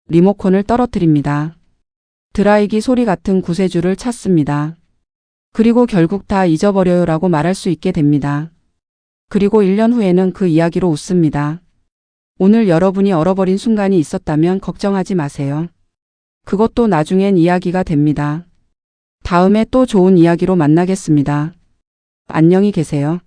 리모컨을 떨어뜨립니다. 드라이기 소리 같은 구세주를 찾습니다. 그리고 결국 다 잊어버려요라고 말할 수 있게 됩니다. 그리고 1년 후에는 그 이야기로 웃습니다. 오늘 여러분이 얼어버린 순간이 있었다면 걱정하지 마세요. 그것도 나중엔 이야기가 됩니다. 다음에 또 좋은 이야기로 만나겠습니다. 안녕히 계세요.